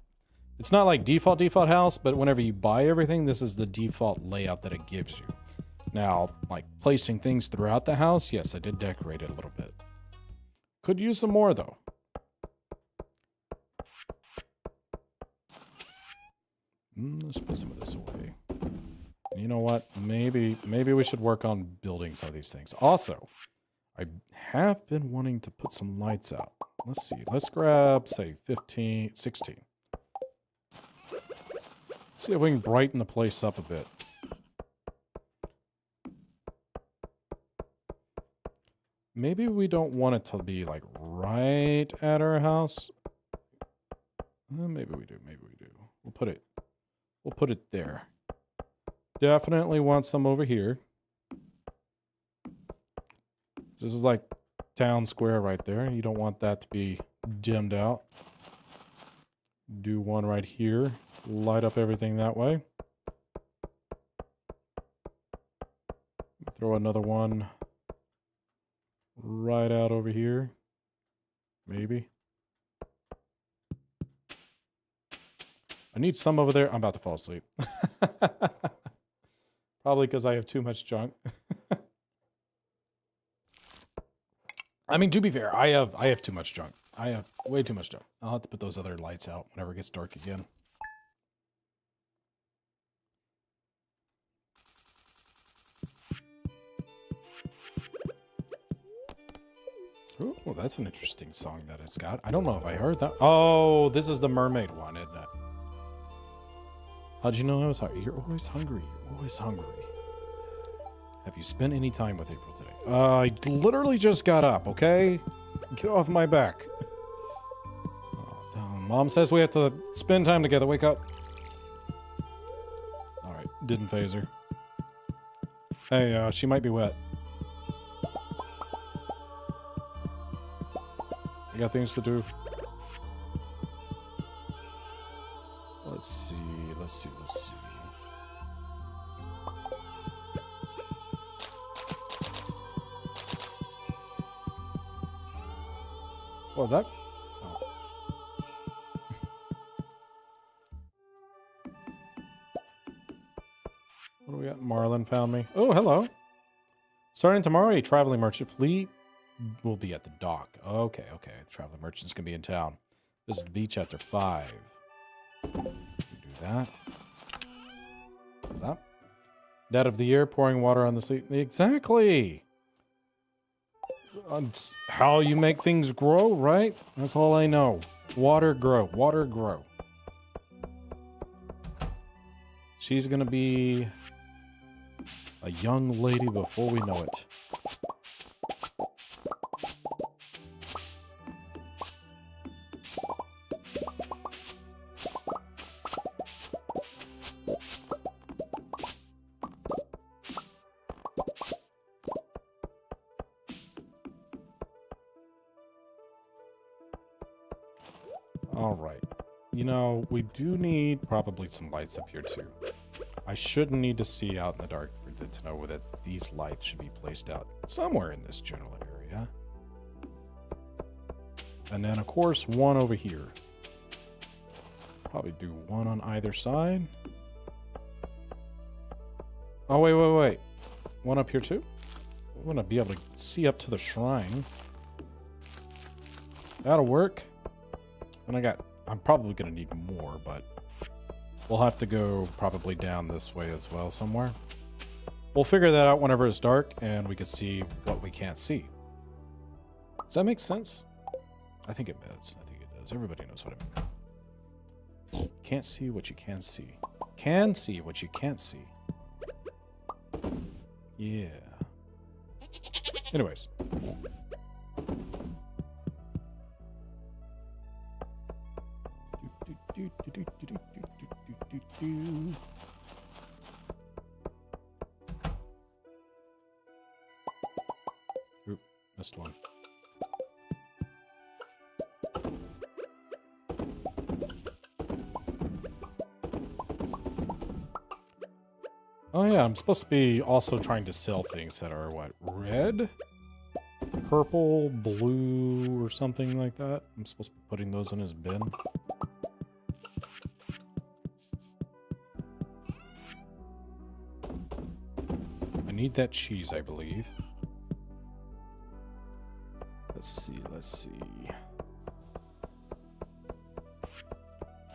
it's not like default house, but whenever you buy everything, this is the default layout that it gives you. Now, like placing things throughout the house, yes, I did decorate it a little bit. Could use some more though. Let's put some of this away. And you know what? Maybe we should work on building some of these things. Also, I have been wanting to put some lights out. Let's see. Let's grab, say, 15, 16. Let's see if we can brighten the place up a bit. Maybe we don't want it to be like right at our house. Maybe we do. Maybe we do. We'll put it there. Definitely want some over here. This is like town square right there. You don't want that to be dimmed out. Do one right here. Light up everything that way. Throw another one right out over here. Maybe. I need some over there. I'm about to fall asleep. Probably because I have too much junk. I mean, to be fair, I have too much junk. I have way too much junk. I'll have to put those other lights out whenever it gets dark again. Oh, well, that's an interesting song that it's got. I don't know if I heard that. Oh, this is the mermaid one, isn't it? How'd you know I was hungry? You're always hungry. You're always hungry. Have you spent any time with April today? I literally just got up, okay? Get off my back. Oh, Mom says we have to spend time together. Wake up. Alright, didn't phase her. Hey, she might be wet. I got things to do. Let's see. What was that? Oh. What do we got? Marlin found me. Oh, hello. Starting tomorrow, a traveling merchant fleet will be at the dock. Okay. The traveling merchant's gonna be in town. This is the beach after 5. Do that. What's that? Dead of the year, pouring water on the sea. Exactly. It's how you make things grow, right? That's all I know. Water grow. She's gonna be a young lady before we know it. Alright. You know, we do need probably some lights up here too. I shouldn't need to see out in the dark to know that these lights should be placed out somewhere in this general area. And then, of course, one over here. Probably do one on either side. Oh, wait. One up here too? I want to be able to see up to the shrine. That'll work. And I'm probably going to need more, but we'll have to go probably down this way as well somewhere. We'll figure that out whenever it's dark and we can see what we can't see. Does that make sense? I think it does. Everybody knows what I mean. Can't see what you can't see. Can see what you can't see. Yeah. Anyways. Oop, missed one. Oh yeah, I'm supposed to be also trying to sell things that are, what, red? Purple, blue, or something like that. I'm supposed to be putting those in his bin. I need that cheese, I believe. Let's see.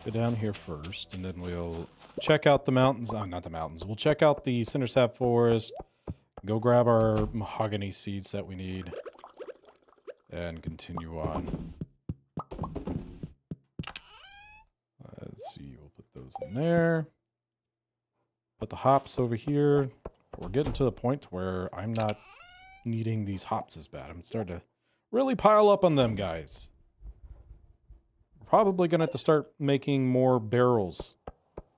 Go down here first, and then we'll check out the mountains. Oh, not the mountains. We'll check out the Cindersap Forest. Go grab our mahogany seeds that we need. And continue on. Let's see. We'll put those in there. Put the hops over here. We're getting to the point where I'm not needing these hops is bad. I'm starting to really pile up on them, guys. Probably gonna have to start making more barrels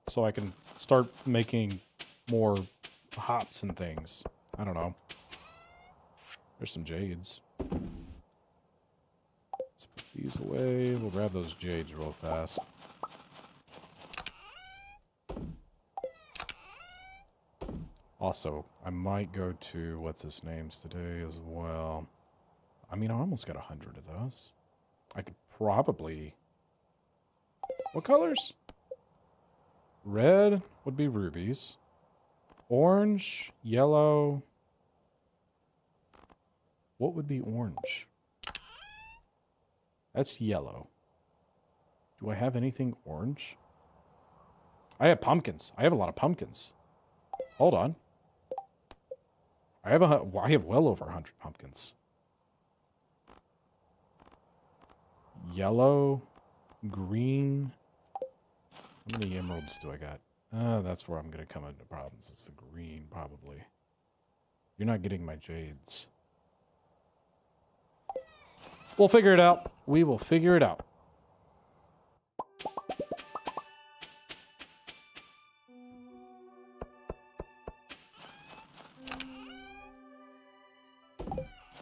so I can start making more hops and things. I don't know. There's some jades. Let's put these away. We'll grab those jades real fast. Also, I might go to what's his name's today as well. I mean, I almost got 100 of those. I could probably... What colors? Red would be rubies. Orange, yellow. What would be orange? That's yellow. Do I have anything orange? I have pumpkins. I have a lot of pumpkins. Hold on. I have well over 100 pumpkins. Yellow, green. How many emeralds do I got? That's where I'm going to come into problems. It's the green, probably. You're not getting my jades. We'll figure it out. We will figure it out.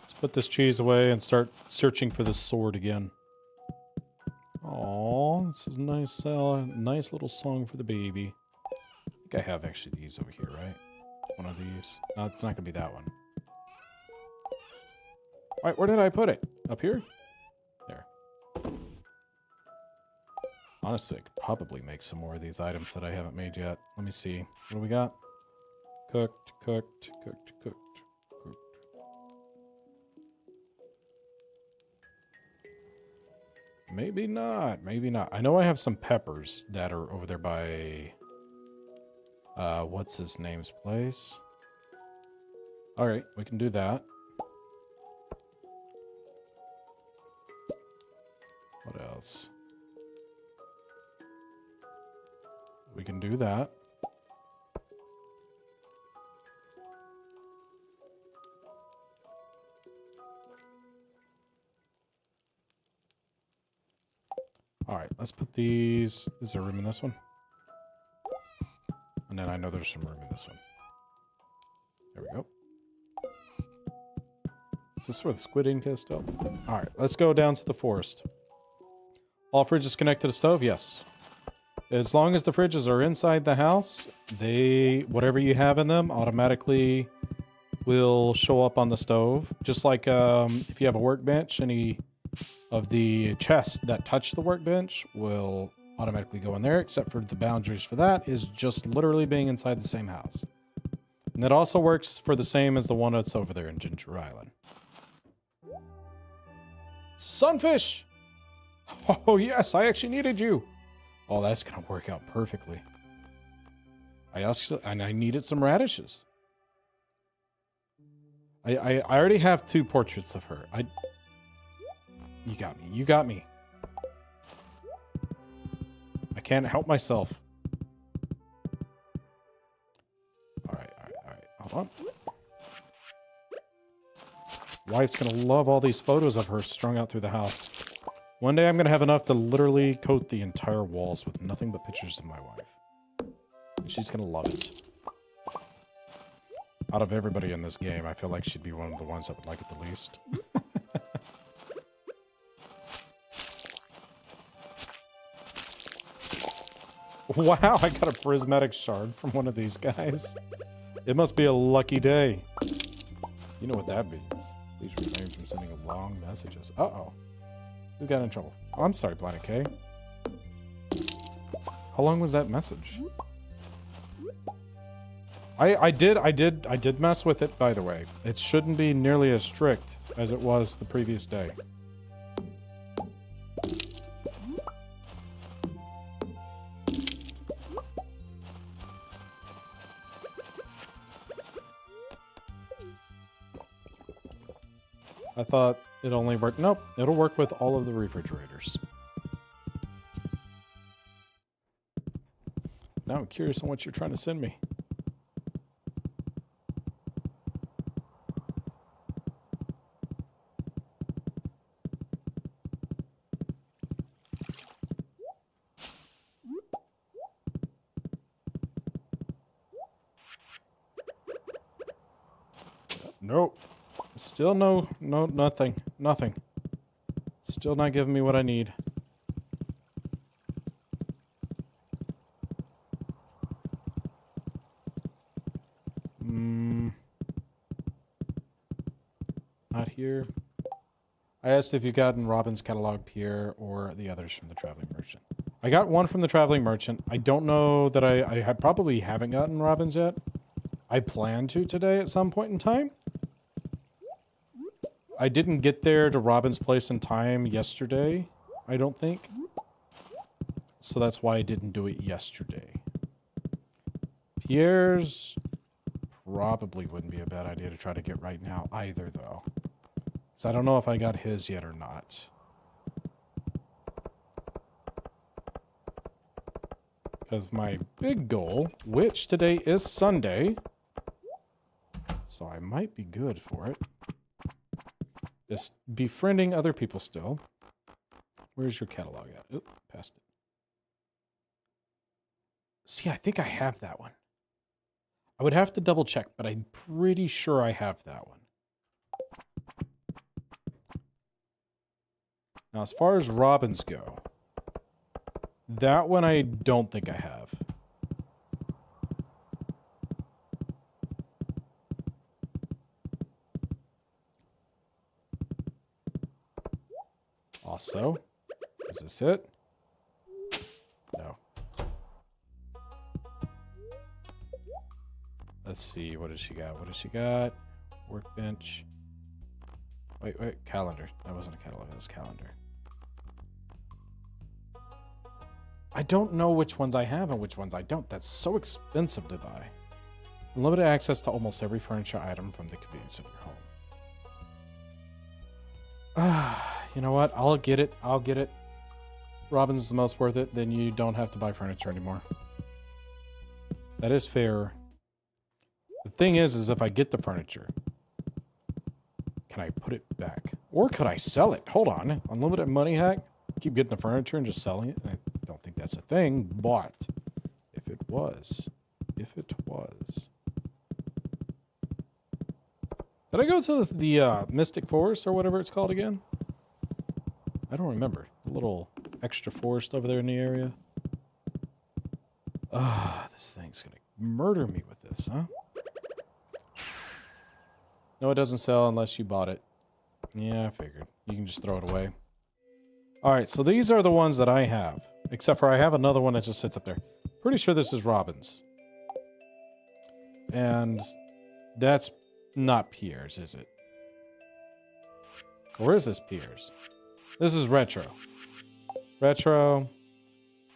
Let's put this cheese away and start searching for this sword again. Aww, this is nice, nice little song for the baby. I think I have actually these over here, right? One of these. No, it's not going to be that one. Alright, where did I put it? Up here? There. Honestly, I could probably make some more of these items that I haven't made yet. Let me see. What do we got? Cooked, cooked, cooked, cooked, cooked. Maybe not. Maybe not. I know I have some peppers that are over there by... what's his name's place? Alright, we can do that. What else? We can do that. Alright, let's put these... Is there room in this one? And then I know there's some room in this one. There we go. Is this where the squid ink is still? Alright, let's go down to the forest. All fridges connect to the stove? Yes. As long as the fridges are inside the house, whatever you have in them automatically will show up on the stove. Just like if you have a workbench, any of the chests that touch the workbench will automatically go in there, except for the boundaries for that is just literally being inside the same house. And that also works for the same as the one that's over there in Ginger Island. Sunfish! Oh yes, I actually needed you. Oh, that's gonna work out perfectly. I needed some radishes. I already have 2 portraits of her. You got me. You got me. I can't help myself. Alright. Hold on. Wife's gonna love all these photos of her strung out through the house. One day I'm gonna have enough to literally coat the entire walls with nothing but pictures of my wife. And she's gonna love it. Out of everybody in this game, I feel like she'd be one of the ones that would like it the least. Wow, I got a prismatic shard from one of these guys. It must be a lucky day. You know what that means. Please refrain from sending long messages. Uh-oh. Who got in trouble? Oh, I'm sorry, Planet K. How long was that message? I did mess with it, by the way. It shouldn't be nearly as strict as it was the previous day. I thought it only worked. Nope, it'll work with all of the refrigerators. Now I'm curious on what you're trying to send me. Nope. Still nothing. Nothing. Still not giving me what I need. Not here. I asked if you gotten Robin's catalog, Pierre, or the others from the traveling merchant. I got one from the traveling merchant. I don't know that I probably haven't gotten Robin's yet. I plan to today at some point in time. I didn't get there to Robin's place in time yesterday, I don't think. So that's why I didn't do it yesterday. Pierre's probably wouldn't be a bad idea to try to get right now either, though. So I don't know if I got his yet or not. Because my big goal, which today is Sunday, so I might be good for it, is befriending other people still. Where's your catalog at? Oop, passed it. See, I think I have that one. I would have to double check, but I'm pretty sure I have that one. Now, as far as Robins go, that one I don't think I have. Also, is this it? No. Let's see, what does she got? What does she got? Workbench. Wait, calendar. That wasn't a catalog, that was calendar. I don't know which ones I have and which ones I don't. That's so expensive to buy. Unlimited access to almost every furniture item from the convenience of your home. You know what? I'll get it. I'll get it. Robin's the most worth it. Then you don't have to buy furniture anymore. That is fair. The thing is if I get the furniture, can I put it back? Or could I sell it? Hold on. Unlimited money hack? Keep getting the furniture and just selling it? I don't think that's a thing, but if it was. Did I go to the Mystic Forest or whatever it's called again? I don't remember. The little extra forest over there in the area. This thing's gonna murder me with this, huh? No, it doesn't sell unless you bought it. Yeah, I figured. You can just throw it away. Alright, so these are the ones that I have. Except for I have another one that just sits up there. Pretty sure this is Robin's. And that's not Pierre's, is it? Or is this Pierre's? This is Retro. Retro.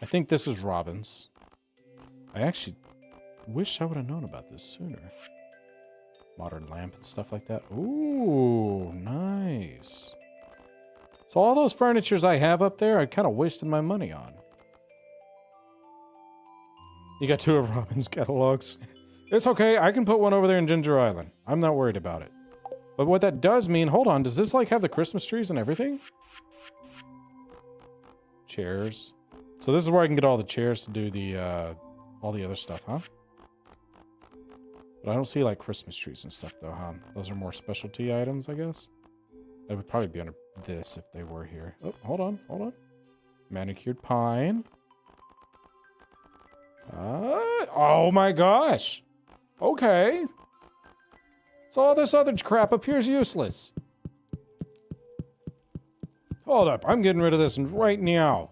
I think this is Robin's. I actually wish I would have known about this sooner. Modern lamp and stuff like that. Ooh, nice. So all those furnitures I have up there, I kind of wasted my money on. You got 2 of Robin's catalogs. It's okay, I can put one over there in Ginger Island. I'm not worried about it. But what that does mean, hold on, does this like have the Christmas trees and everything? Chairs. So this is where I can get all the chairs to do the, all the other stuff, huh? But I don't see like Christmas trees and stuff though, huh? Those are more specialty items, I guess. They would probably be under this if they were here. Oh, hold on. Manicured pine. Oh my gosh. Okay. So all this other crap appears useless. Hold up, I'm getting rid of this right now.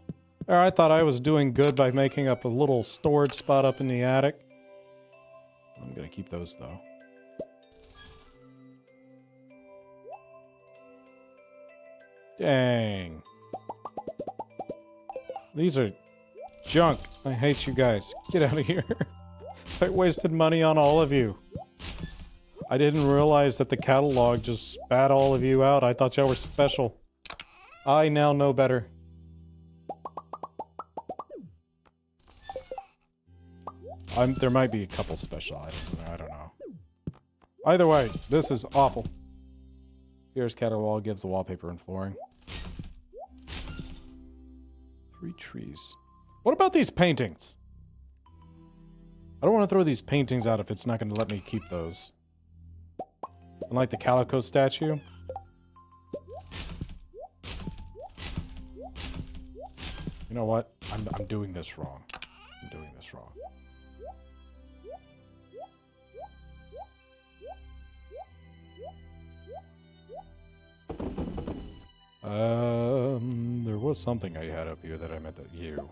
I thought I was doing good by making up a little storage spot up in the attic. I'm gonna keep those though. Dang. These are junk. I hate you guys. Get out of here. I wasted money on all of you. I didn't realize that the catalog just spat all of you out. I thought y'all were special. I now know better. There might be a couple special items in there. I don't know. Either way, this is awful. Here's catalog, gives the wallpaper and flooring. 3 trees. What about these paintings? I don't want to throw these paintings out if it's not going to let me keep those. Like the Calico statue. You know what? I'm doing this wrong. I'm doing this wrong. There was something I had up here that I meant to you.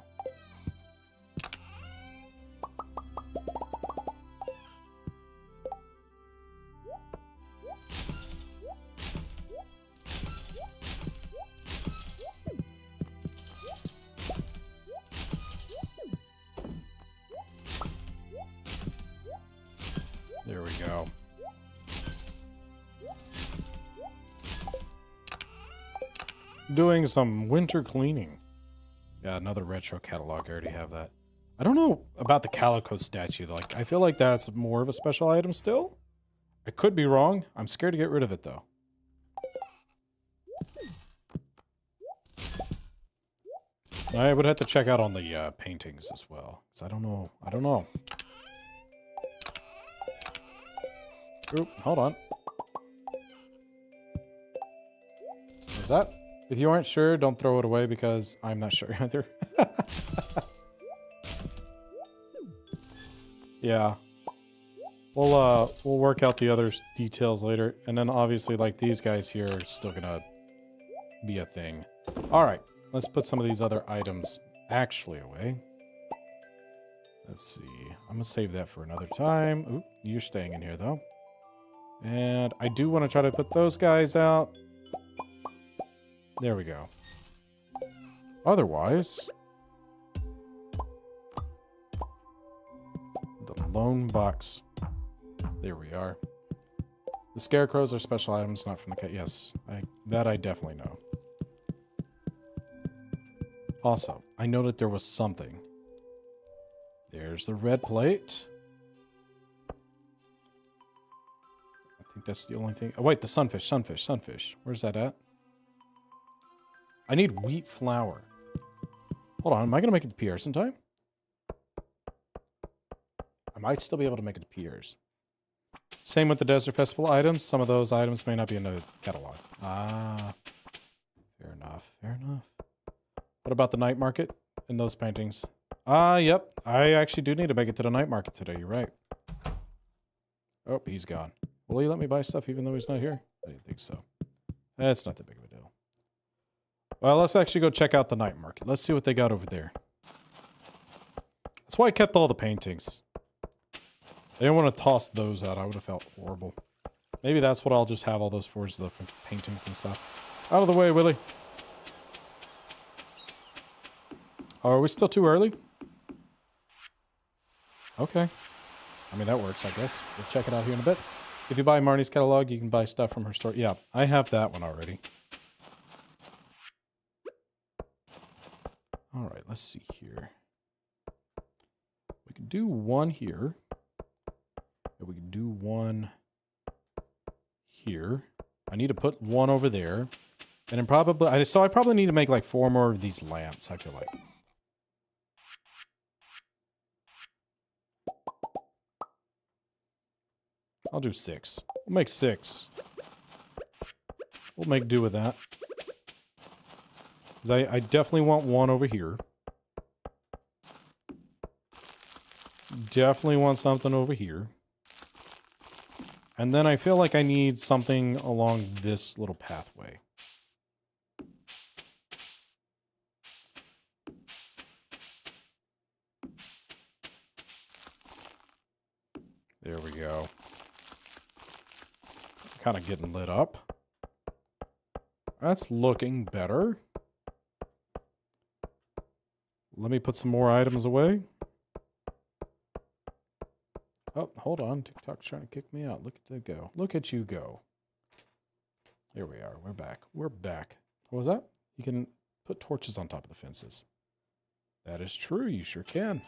There we go. Doing some winter cleaning. Yeah, another retro catalog. I already have that. I don't know about the Calico statue. Like, I feel like that's more of a special item still. I could be wrong. I'm scared to get rid of it, though. I would have to check out on the paintings as well. Because I don't know. I don't know. Oop, hold on. What was that? If you aren't sure, don't throw it away because I'm not sure either. Yeah. We'll work out the other details later. And then obviously, like, these guys here are still gonna be a thing. Alright, let's put some of these other items actually away. Let's see. I'm gonna save that for another time. Oop, you're staying in here, though. And I do want to try to put those guys out. There we go. Otherwise, the lone box. There we are. The scarecrows are special items, not from the cat. Yes, that I definitely know. Also, I know that there was something. There's the red plate. I think that's the only thing. Oh, wait, the sunfish. Where's that at? I need wheat flour. Hold on, am I going to make it to Pierre's in time? I might still be able to make it to Pierre's. Same with the Desert Festival items. Some of those items may not be in the catalog. Ah, fair enough, fair enough. What about the night market and those paintings? Ah, yep. I actually do need to make it to the night market today. You're right. Oh, he's gone. Will he let me buy stuff even though he's not here? I didn't think so. It's not that big of a deal. Well, let's actually go check out the night market. Let's see what they got over there. That's why I kept all the paintings. I didn't want to toss those out. I would have felt horrible. Maybe that's what I'll just have all those for, is the paintings and stuff. Out of the way, Willie. Oh, are we still too early? Okay. I mean, that works, I guess. We'll check it out here in a bit. If you buy Marnie's catalog, you can buy stuff from her store. Yeah, I have that one already. All right, let's see here. We can do one here. We can do one here. I need to put one over there. And then probably... I probably need to make like 4 more of these lamps, I feel like. I'll do 6. We'll make 6. We'll make do with that. Because I definitely want one over here. Definitely want something over here. And then I feel like I need something along this little pathway. There we go. Kind of getting lit up. That's looking better. Let me put some more items away. Oh, hold on. TikTok's trying to kick me out. Look at that go. Look at you go. Here we are. We're back. We're back. What was that? You can put torches on top of the fences. That is true. You sure can.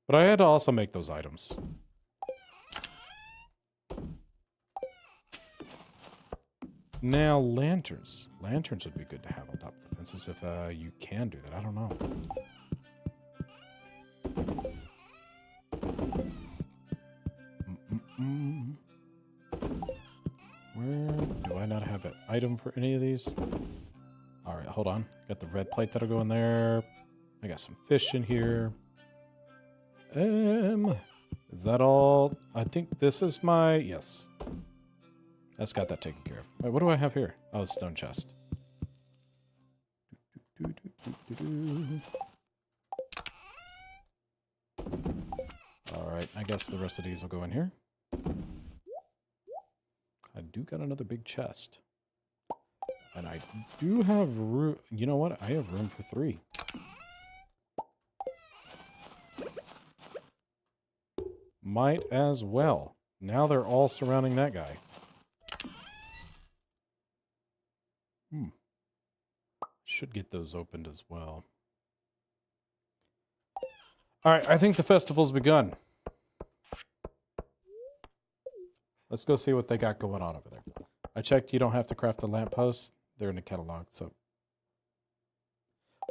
But I had to also make those items. Now, lanterns. Lanterns would be good to have on top of the fences if you can do that. I don't know. not have an item for any of these? All right, hold on. Got the red plate that'll go in there. I got some fish in here. Is that all? I think this is my... Yes. That's got that taken care of. Wait, what do I have here? Oh, stone chest. Alright, I guess the rest of these will go in here. I do got another big chest. And I do have room... You know what? I have room for 3. Might as well. Now they're all surrounding that guy. Should get those opened as well. Alright, I think the festival's begun. Let's go see what they got going on over there. I checked, you don't have to craft a lamppost. They're in the catalog, so...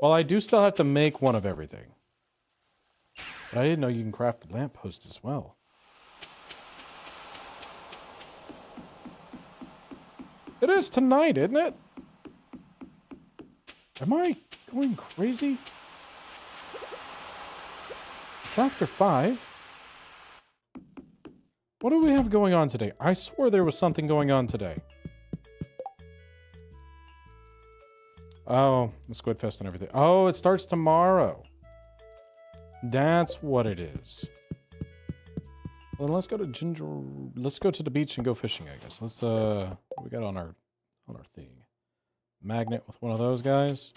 Well, I do still have to make one of everything. But I didn't know you can craft the lamppost as well. It is tonight, isn't it? Am I going crazy? It's after 5. What do we have going on today? I swore there was something going on today. Oh, the Squid Fest and everything. Oh, it starts tomorrow. That's what it is. Well, let's go to Let's go to the beach and go fishing, I guess. Let's what we got on our thing. Magnet with one of those guys.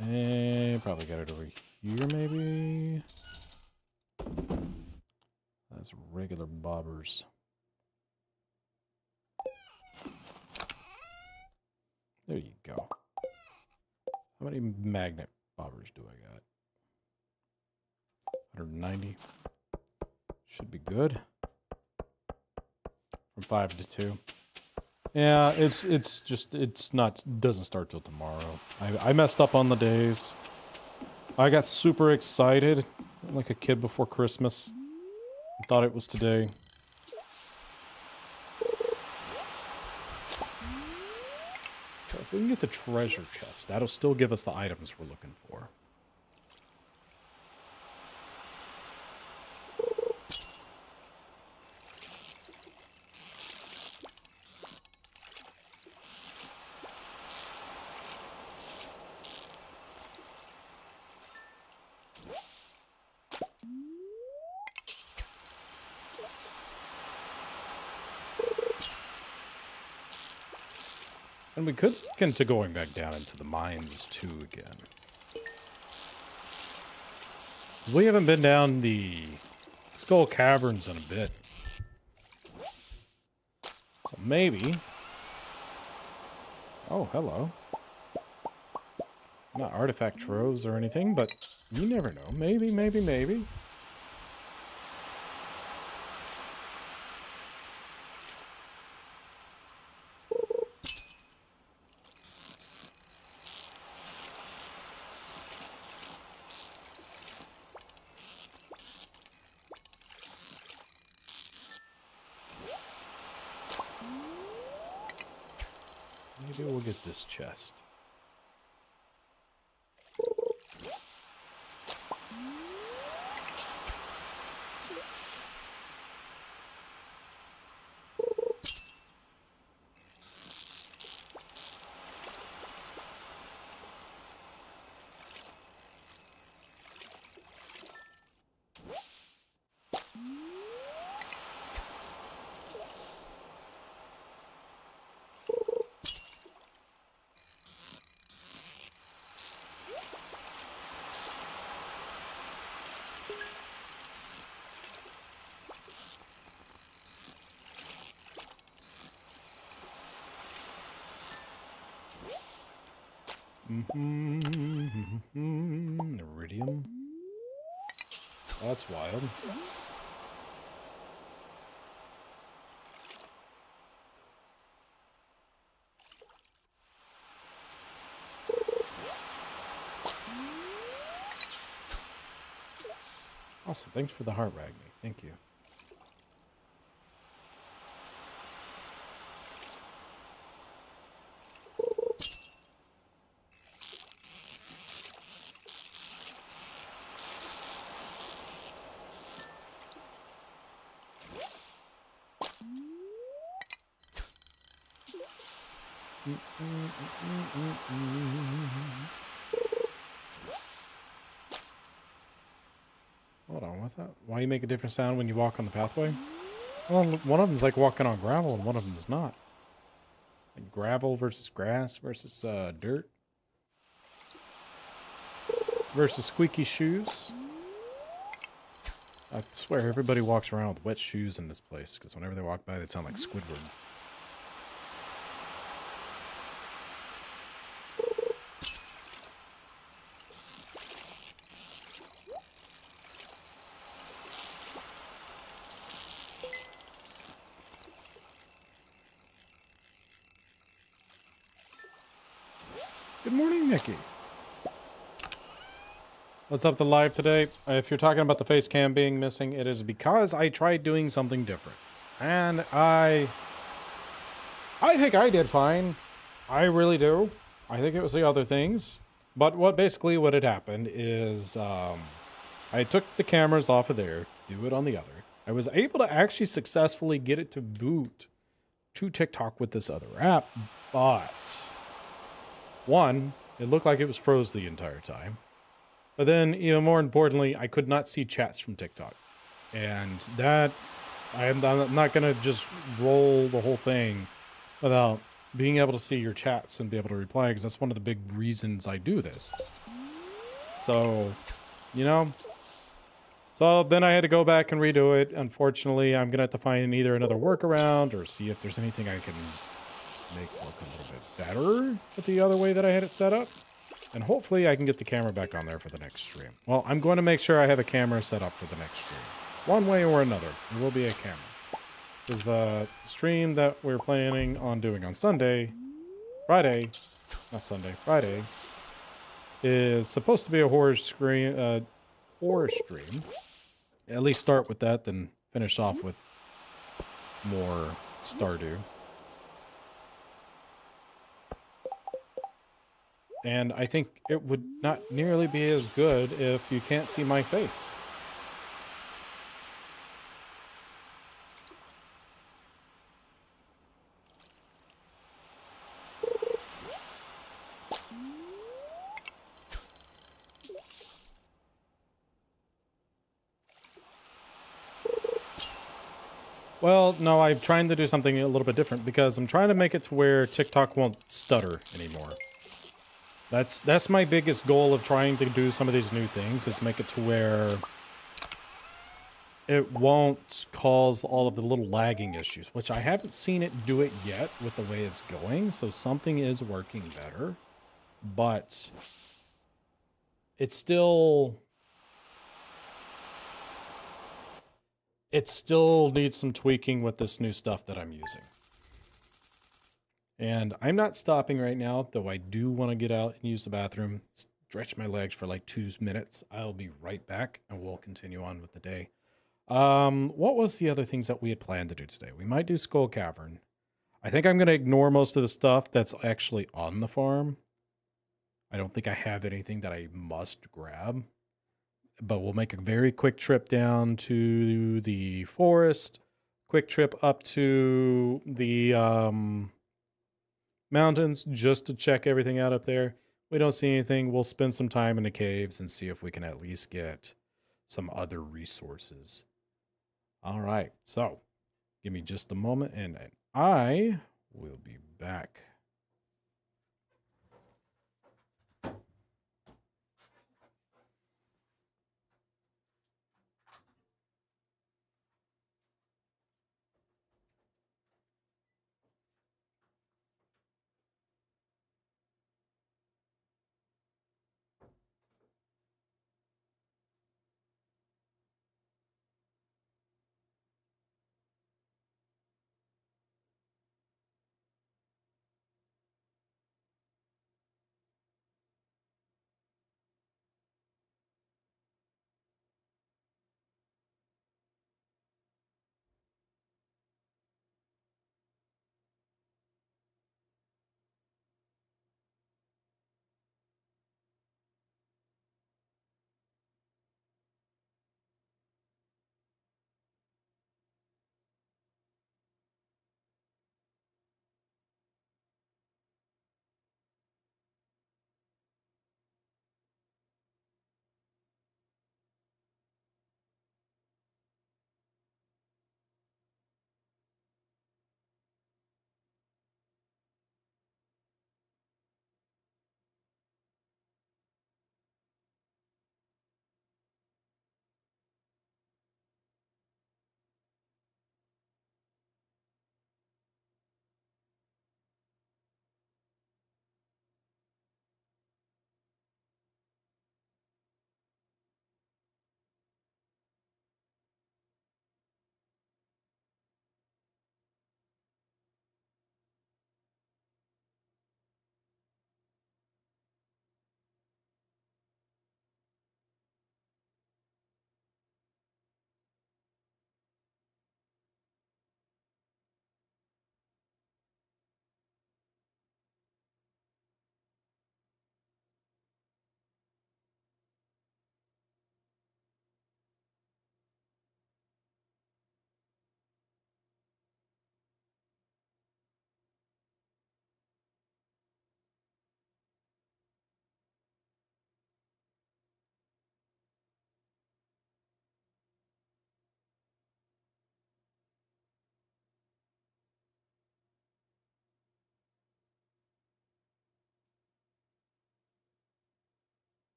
And probably got it over here, maybe. That's regular bobbers. There you go. How many magnet bobbers do I got? 190. Should be good. From 5 to 2. Yeah, doesn't start till tomorrow. I messed up on the days. I got super excited, like a kid before Christmas. I thought it was today. So if we can get the treasure chest, that'll still give us the items we're looking for. And we could look into going back down into the mines, too, again. We haven't been down the Skull Caverns in a bit. So maybe... Oh, hello. Not artifact troves or anything, but you never know. Maybe, maybe, maybe. Maybe we'll get this chest. Iridium. That's wild. Awesome. Thanks for the heart, Ragni. Thank you. Hold on, what's that? Why you make a different sound when you walk on the pathway? Well, one of them's like walking on gravel and one of them is not. Like gravel versus grass versus dirt versus squeaky shoes. I swear everybody walks around with wet shoes in this place because whenever they walk by, they sound like Squidward. Good morning, Nikki. What's up to live today? If you're talking about the face cam being missing, it is because I tried doing something different. And I think I did fine. I really do. I think it was the other things. But what had happened is I took the cameras off of there, do it on the other. I was able to actually successfully get it to boot to TikTok with this other app, but one, it looked like it was froze the entire time. But then, even more importantly, I could not see chats from TikTok. And that, I'm not going to just roll the whole thing without being able to see your chats and be able to reply, because that's one of the big reasons I do this. So, you know. So then I had to go back and redo it. Unfortunately, I'm going to have to find either another workaround or see if there's anything I can make work a little bit better with the other way that I had it set up. And hopefully I can get the camera back on there for the next stream. Well, I'm going to make sure I have a camera set up for the next stream. One way or another, there will be a camera. Because the stream that we're planning on doing on Friday, is supposed to be a horror stream. At least start with that, then finish off with more Stardew. And I think it would not nearly be as good if you can't see my face. Well, no, I'm trying to do something a little bit different because I'm trying to make it to where TikTok won't stutter anymore. That's my biggest goal of trying to do some of these new things, is make it to where it won't cause all of the little lagging issues, which I haven't seen it do it yet with the way it's going, so something is working better, but it still needs some tweaking with this new stuff that I'm using. And I'm not stopping right now, though I do want to get out and use the bathroom, stretch my legs for like 2 minutes. I'll be right back, and we'll continue on with the day. What was the other things that we had planned to do today? We might do Skull Cavern. I think I'm going to ignore most of the stuff that's actually on the farm. I don't think I have anything that I must grab. But we'll make a very quick trip down to the forest. Quick trip up to the mountains just to check everything out up there. We don't see anything. We'll spend some time in the caves and see if we can at least get some other resources. All right, so give me just a moment and I will be back.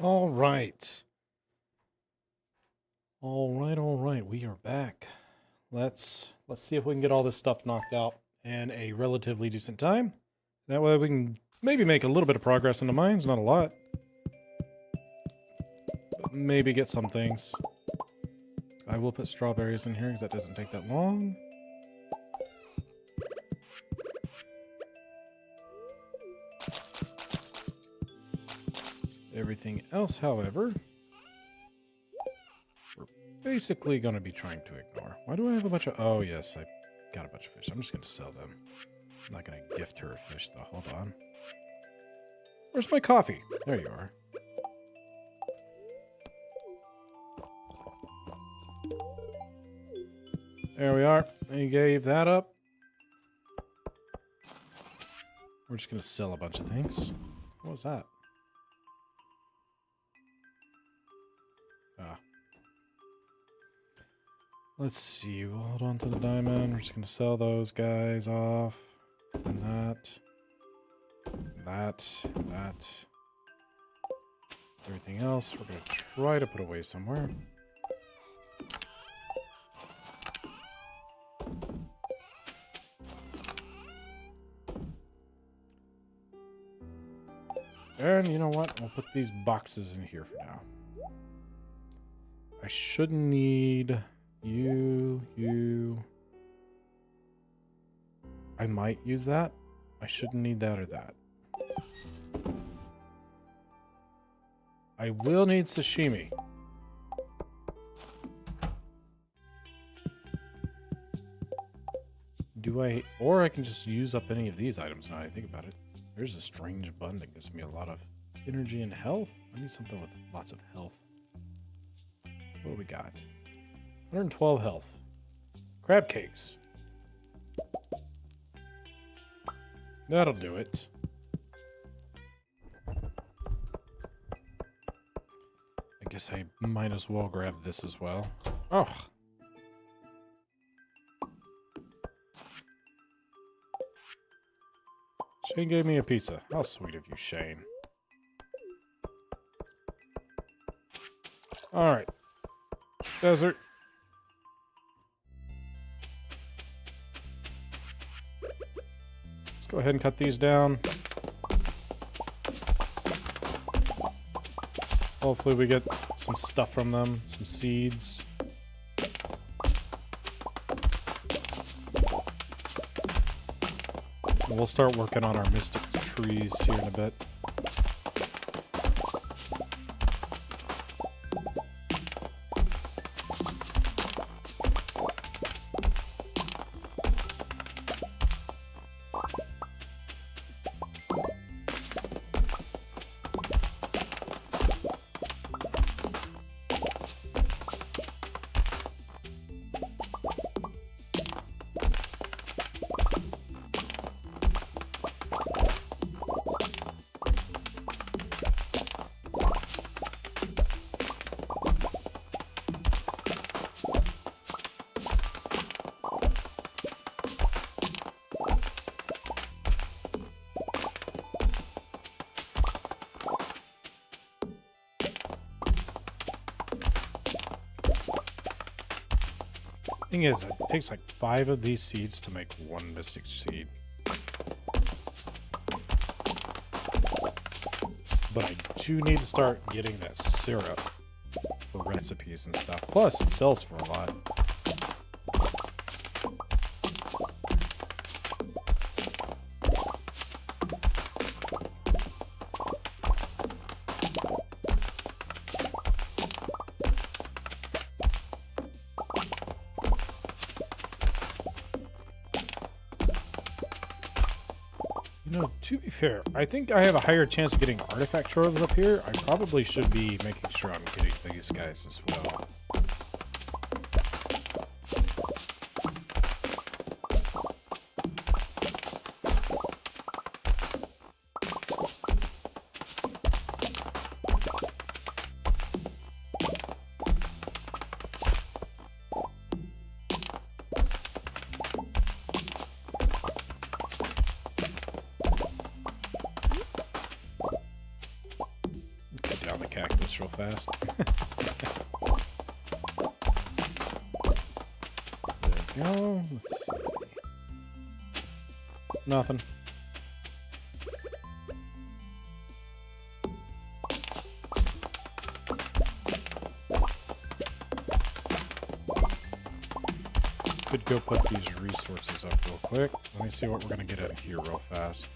All right. All right. We are back. Let's see if we can get all this stuff knocked out in a relatively decent time. That way we can maybe make a little bit of progress in the mines, not a lot. But maybe get some things. I will put strawberries in here because that doesn't take that long. Everything else, however, we're basically going to be trying to ignore. Why do I have a bunch of... Oh, yes, I got a bunch of fish. I'm just going to sell them. I'm not going to gift her a fish, though. Hold on. Where's my coffee? There you are. There we are. I gave that up. We're just going to sell a bunch of things. What was that? Ah. Let's see. We'll hold on to the diamond. We're just going to sell those guys off. And that. That. Everything else, we're going to try to put away somewhere. And you know what? We'll put these boxes in here for now. I shouldn't need you. I might use that. I shouldn't need that or that. I will need sashimi. Or I can just use up any of these items now I think about it. There's a strange bun that gives me a lot of energy and health. I need something with lots of health. What do we got? 112 health. Crab cakes. That'll do it. I guess I might as well grab this as well. Oh. Shane gave me a pizza. How sweet of you, Shane. Alright. Desert. Let's go ahead and cut these down. Hopefully we get some stuff from them. Some seeds. We'll start working on our mystic trees here in a bit. Thing is, it takes like 5 of these seeds to make 1 mystic seed. But I do need to start getting that syrup for recipes and stuff. Plus, it sells for a lot. No, to be fair, I think I have a higher chance of getting artifact troves up here. I probably should be making sure I'm getting these guys as well. cactus real fast. There we go. Let's see. Nothing. Could go put these resources up real quick. Let me see what we're going to get in here real fast.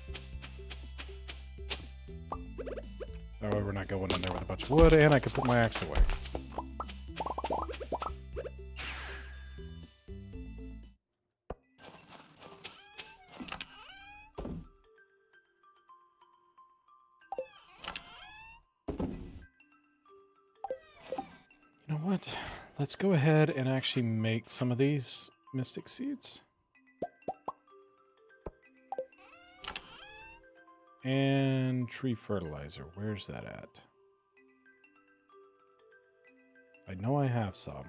That way we're not going in there with a bunch of wood, and I can put my axe away. You know what? Let's go ahead and actually make some of these mystic seeds. And tree fertilizer. Where's that at? I know I have some.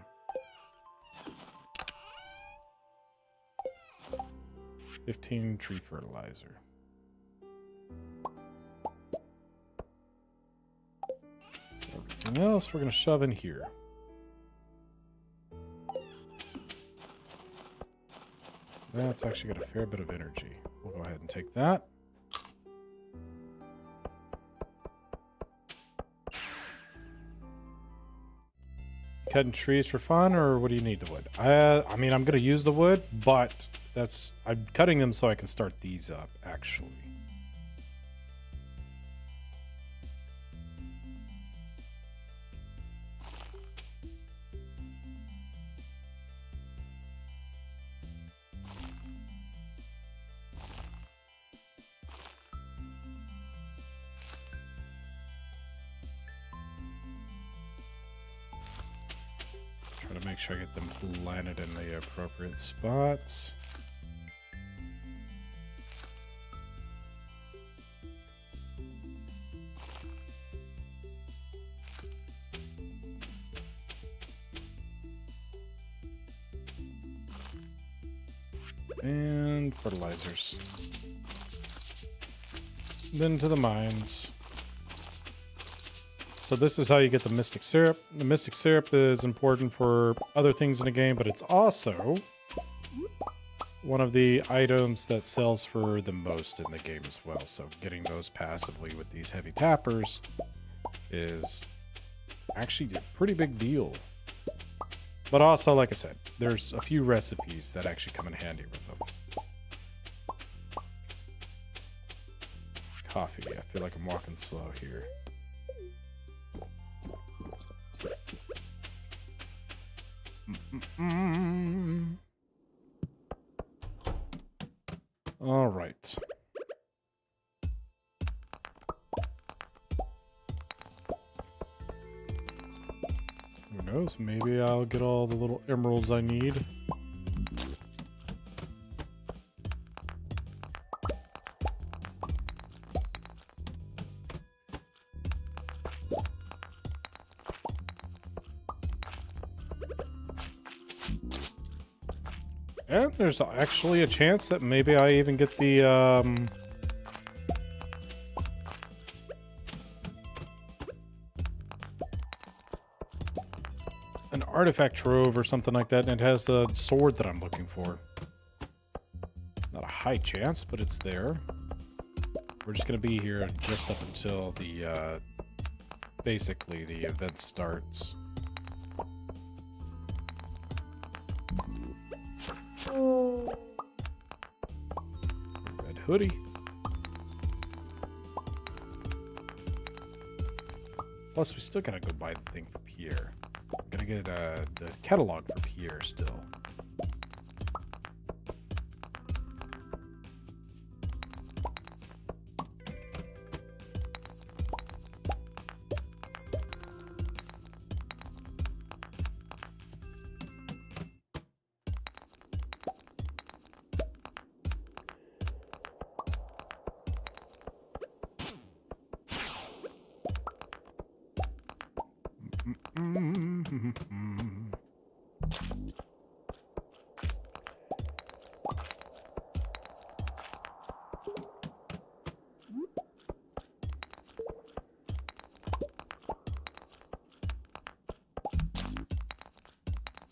$15 tree fertilizer. Everything else we're going to shove in here. That's actually got a fair bit of energy. We'll go ahead and take that. Cutting trees for fun, or what do you need the wood? I mean, I'm going to use the wood, but I'm cutting them so I can start these up, actually. Try to make sure I get them planted in the appropriate spots. And fertilizers. Then to the mines. So this is how you get the mystic syrup. The mystic syrup is important for other things in the game, but it's also one of the items that sells for the most in the game as well. So getting those passively with these heavy tappers is actually a pretty big deal. But also, like I said, there's a few recipes that actually come in handy with them. Coffee. I feel like I'm walking slow here. All right. Who knows? Maybe I'll get all the little emeralds I need. And there's actually a chance that maybe I even get the, an artifact trove or something like that, and it has the sword that I'm looking for. Not a high chance, but it's there. We're just going to be here just up until the, basically the event starts. Red hoodie. Plus, we still gotta go buy the thing for Pierre. Gotta get the catalog for Pierre still.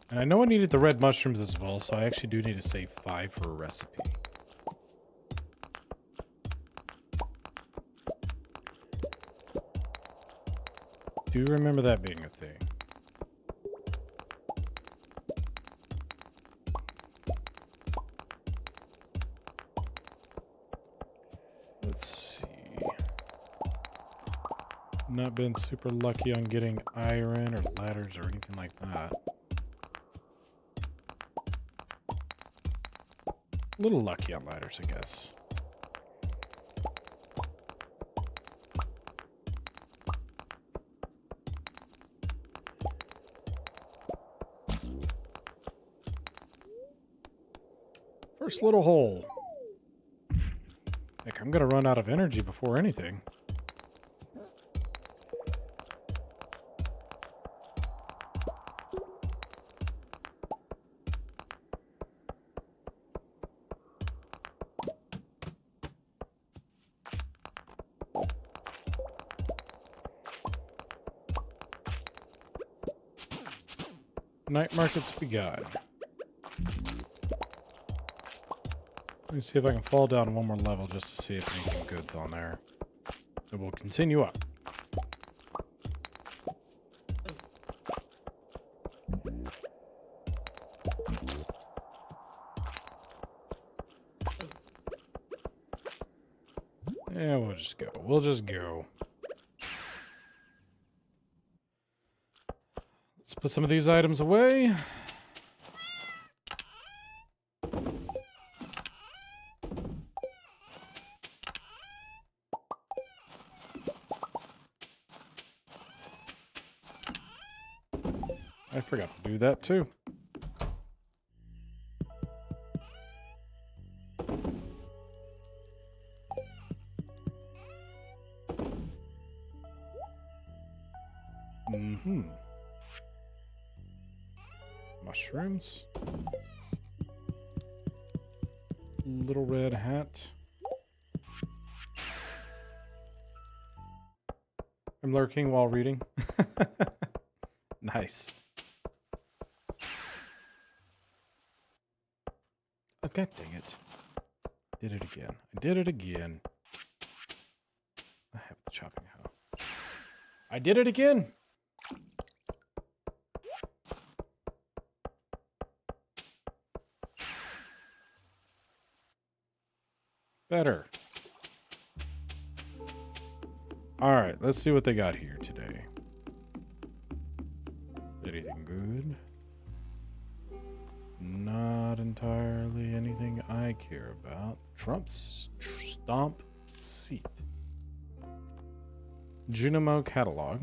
And I know I needed the red mushrooms as well, so I actually do need to save 5 for a recipe. Do remember that being a thing. Let's see. Not been super lucky on getting iron or ladders or anything like that. A little lucky on ladders, I guess. First little hole. Heck, I'm gonna run out of energy before anything. Night market's begun. Let me see if I can fall down one more level just to see if anything good's on there. And we'll continue up. Yeah, we'll just go. We'll just go. Let's put some of these items away. I forgot to do that too. Mushrooms. Little red hat. I'm lurking while reading. Nice. Oh, God dang it. Did it again. I did it again. I have the chopping hoe. I did it again. Better. Alright, let's see what they got here today. Anything good? Not entirely anything I care about. Trump's Stomp Seat. Junimo Catalog.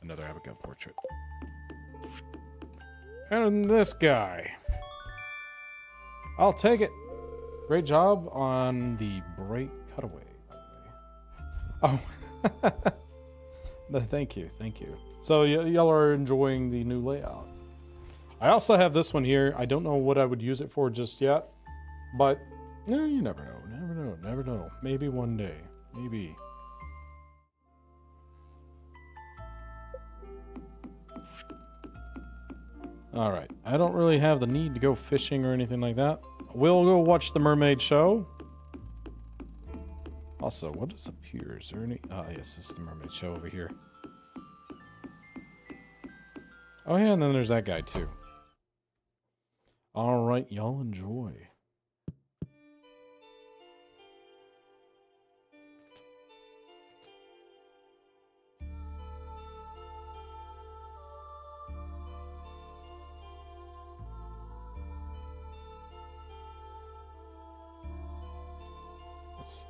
Another Abigail portrait. And this guy. I'll take it. Great job on the bright cutaway, by the way. Oh. No, thank you, thank you. So y'all are enjoying the new layout. I also have this one here. I don't know what I would use it for just yet. But, you never know, never know, never know. Maybe one day. Maybe. Alright, I don't really have the need to go fishing or anything like that. We'll go watch the mermaid show. Also, what is up here? Is there any... Oh, yes, this is the mermaid show over here. Oh, yeah, and then there's that guy, too. Alright, y'all enjoy. Let's...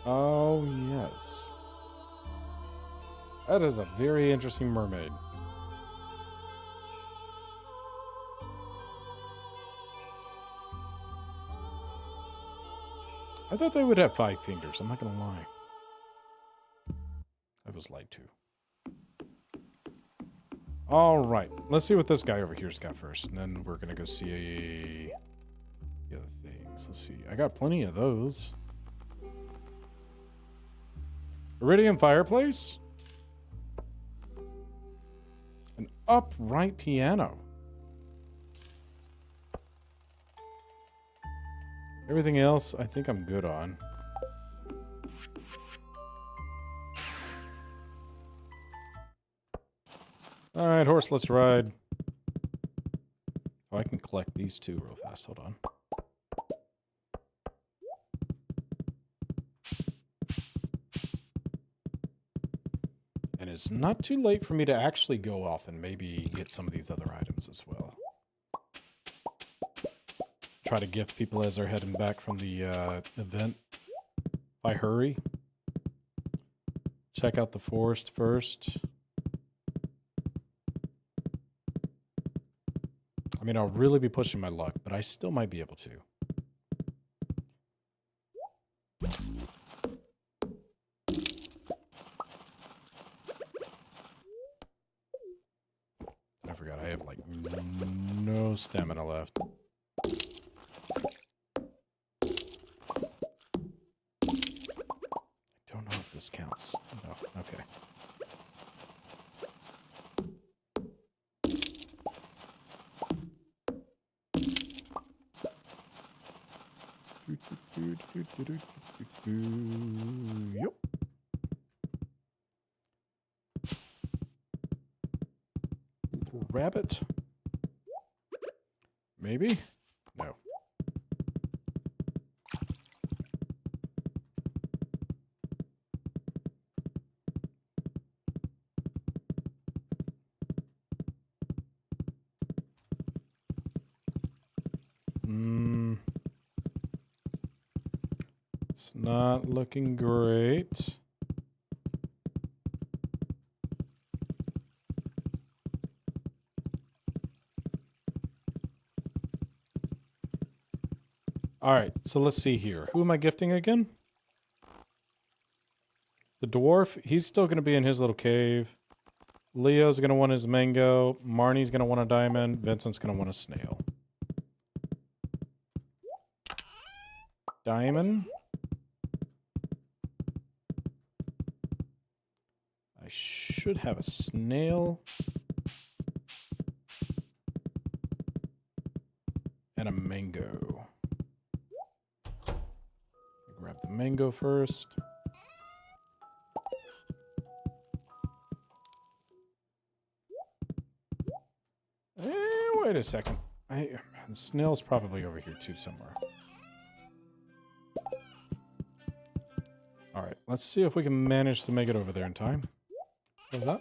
Oh, yes. That is a very interesting mermaid. I thought they would have 5 fingers, I'm not gonna lie. A was lied to. All right. Let's see what this guy over here's got first. And then we're going to go see the other things. Let's see. I got plenty of those. Iridium fireplace? An upright piano. Everything else, I think I'm good on. All right, horse, let's ride. Oh, I can collect these two real fast. Hold on. And it's not too late for me to actually go off and maybe get some of these other items as well. Try to gift people as they're heading back from the event. If I hurry. Check out the forest first. I mean, I'll really be pushing my luck, but I still might be able to. I forgot, I have like no stamina left. This counts. No, okay. Yep. Rabbit? Maybe? No. It's not looking great. All right, so let's see here. Who am I gifting again? The dwarf, he's still going to be in his little cave. Leo's going to want his mango. Marnie's going to want a diamond. Vincent's going to want a snail. Diamond. I should have a snail. And a mango. Grab the mango first. Wait a second. The snail's probably over here too somewhere. Alright, let's see if we can manage to make it over there in time. What's that?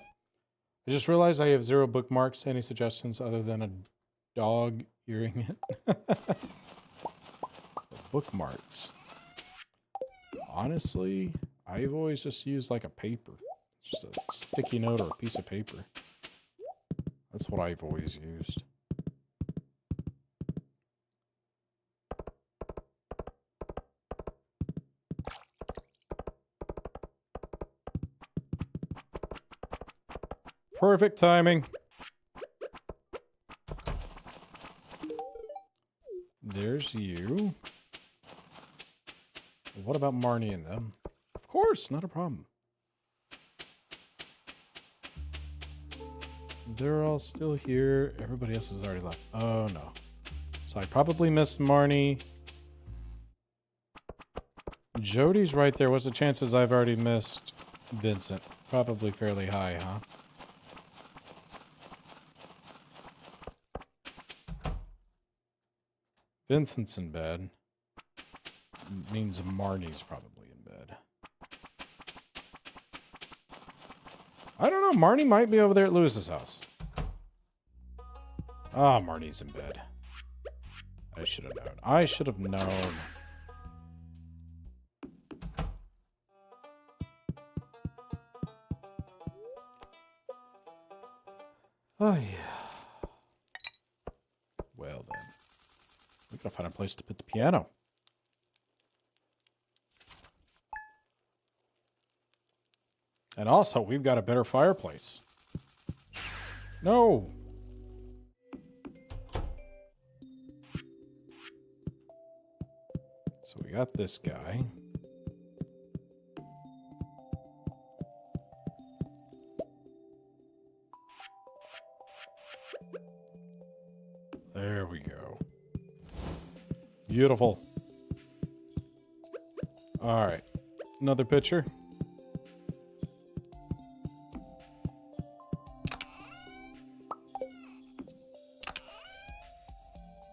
I just realized I have 0 bookmarks. Any suggestions other than a dog hearing it? Bookmarks. Honestly, I've always just used like a paper. Just a sticky note or a piece of paper. That's what I've always used. Perfect timing. There's you. What about Marnie and them? Of course, not a problem. They're all still here. Everybody else has already left. Oh, no. So I probably missed Marnie. Jody's right there. What's the chances I've already missed Vincent? Probably fairly high, huh? Vincent's in bed. Means Marnie's probably in bed. I don't know. Marnie might be over there at Lewis's house. Ah, Marnie's in bed. I should have known. I should have known. Oh, yeah. Well, then. We gotta find a place to put the piano. And also, we've got a better fireplace. No! So we got this guy. There we go. Beautiful. All right. Another picture.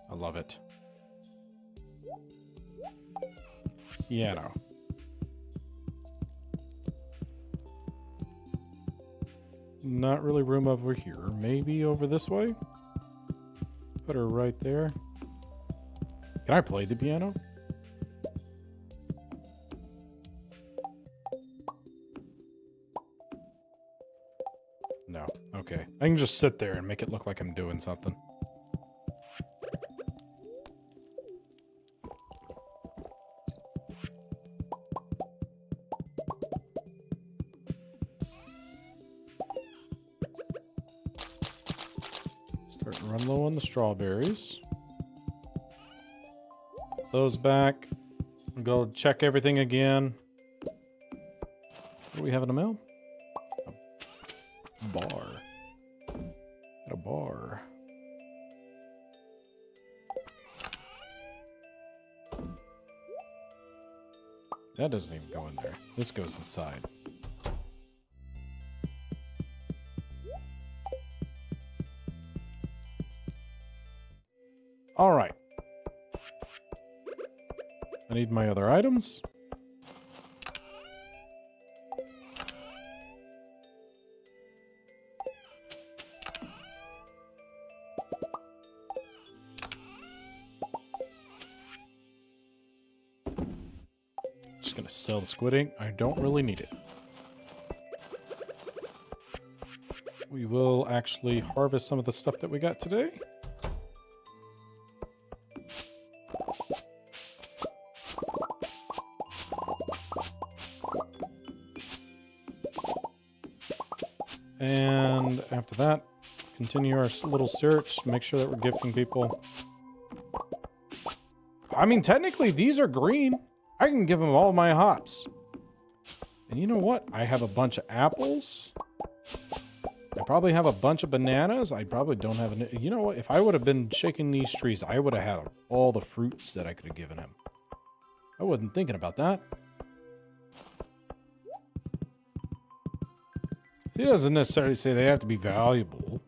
I love it. Piano. Not really room over here. Maybe over this way? Put her right there. Can I play the piano? No. Okay. I can just sit there and make it look like I'm doing something. Starting to run low on the strawberries. Those back. Go check everything again. What do we have in the mail? A bar. Got a bar. That doesn't even go in there. This goes inside. All right. I need my other items. Just gonna sell the squid ink. I don't really need it. We will actually harvest some of the stuff that we got today. And after that, continue our little search, make sure that we're gifting people. I mean, technically, these are green. I can give them all my hops. And you know what? I have a bunch of apples. I probably have a bunch of bananas. I probably don't have any. You know what? If I would have been shaking these trees, I would have had all the fruits that I could have given him. I wasn't thinking about that. He doesn't necessarily say they have to be valuable.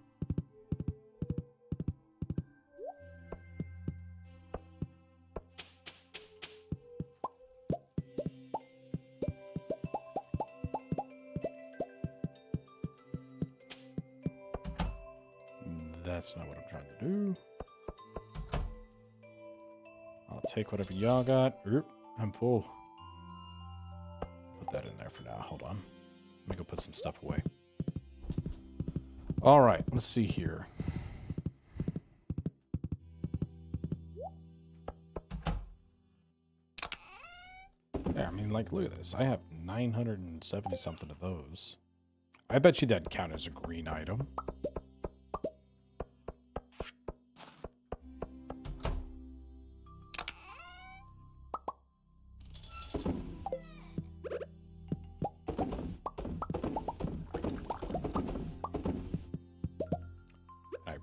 That's not what I'm trying to do. I'll take whatever y'all got. Oop, I'm full. Put that in there for now. Hold on. Let me go put some stuff away. All right, let's see here. Yeah, I mean, like, look at this. I have 970 something of those. I bet you that'd count as a green item.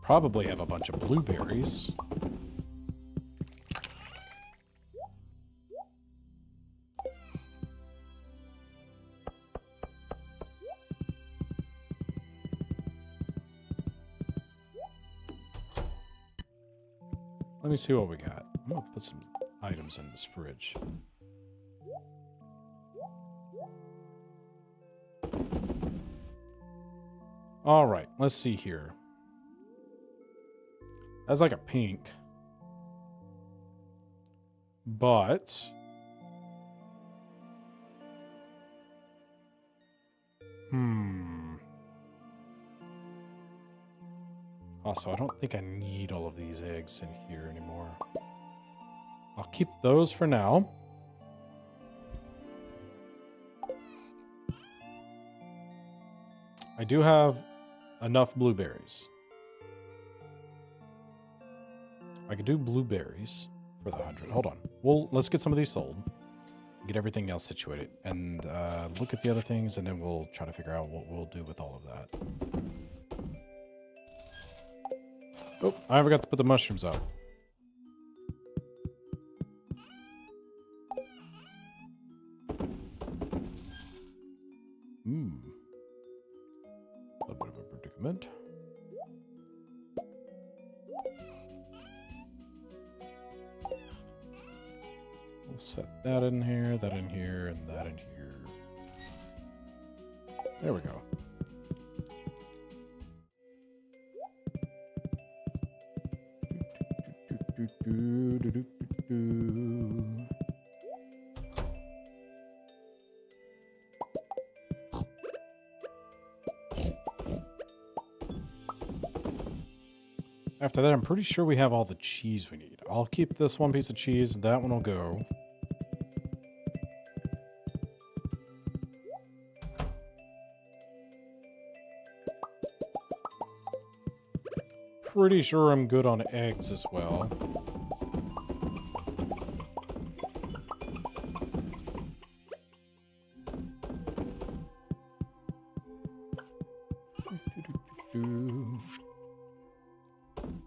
Probably have a bunch of blueberries. Let me see what we got. I'm gonna put some items in this fridge. All right, let's see here. That's like a pink. But also, I don't think I need all of these eggs in here anymore. I'll keep those for now. I do have enough blueberries. I could do blueberries for the 100. Hold on. Well, let's get some of these sold. Get everything else situated. And look at the other things, and then we'll try to figure out what we'll do with all of that. Oh, I forgot to put the mushrooms out. A bit of a predicament. We'll set that in here, and that in here. There we go. After that, I'm pretty sure we have all the cheese we need. I'll keep this one piece of cheese, and that one will go. Pretty sure I'm good on eggs as well.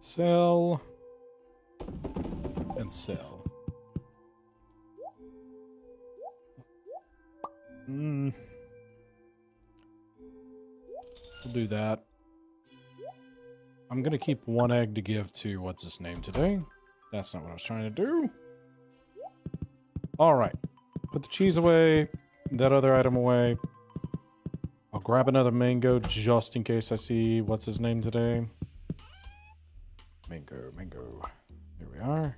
Sell. And sell. We'll do that. I'm gonna keep one egg to give to what's his name today. That's not what I was trying to do. Alright. Put the cheese away. That other item away. I'll grab another mango just in case I see what's his name today. Mango. There we are.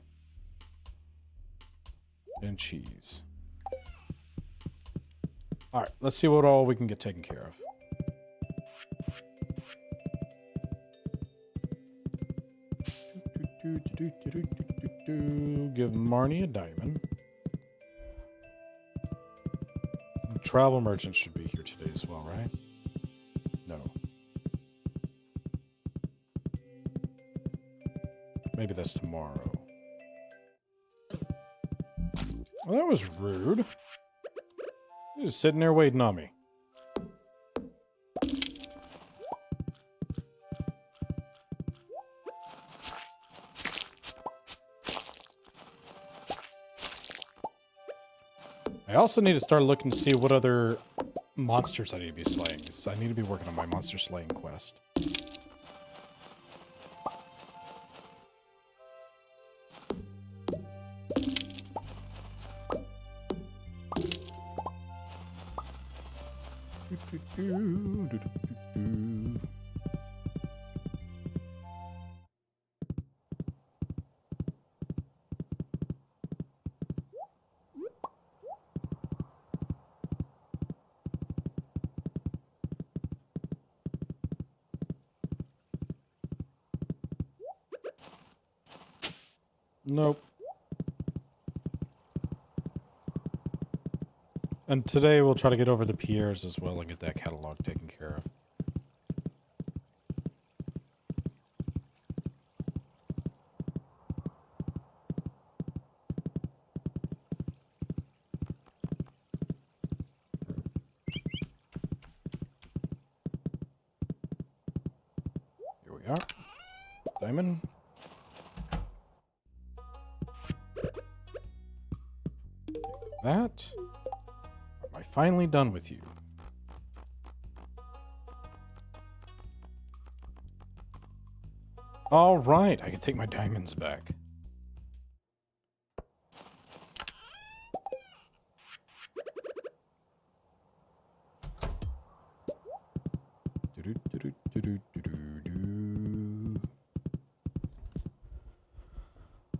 And cheese. Alright, let's see what all we can get taken care of. Give Marnie a diamond. Travel merchant should be here today as well, right? No. Maybe that's tomorrow. Well, that was rude. You're just sitting there waiting on me. I also need to start looking to see what other monsters I need to be slaying. So I need to be working on my monster slaying quest. Nope. And today we'll try to get over to Pierre's as well and get that catalog taken care of. Here we are. Diamond. That. Am I finally done with you? All right, I can take my diamonds back.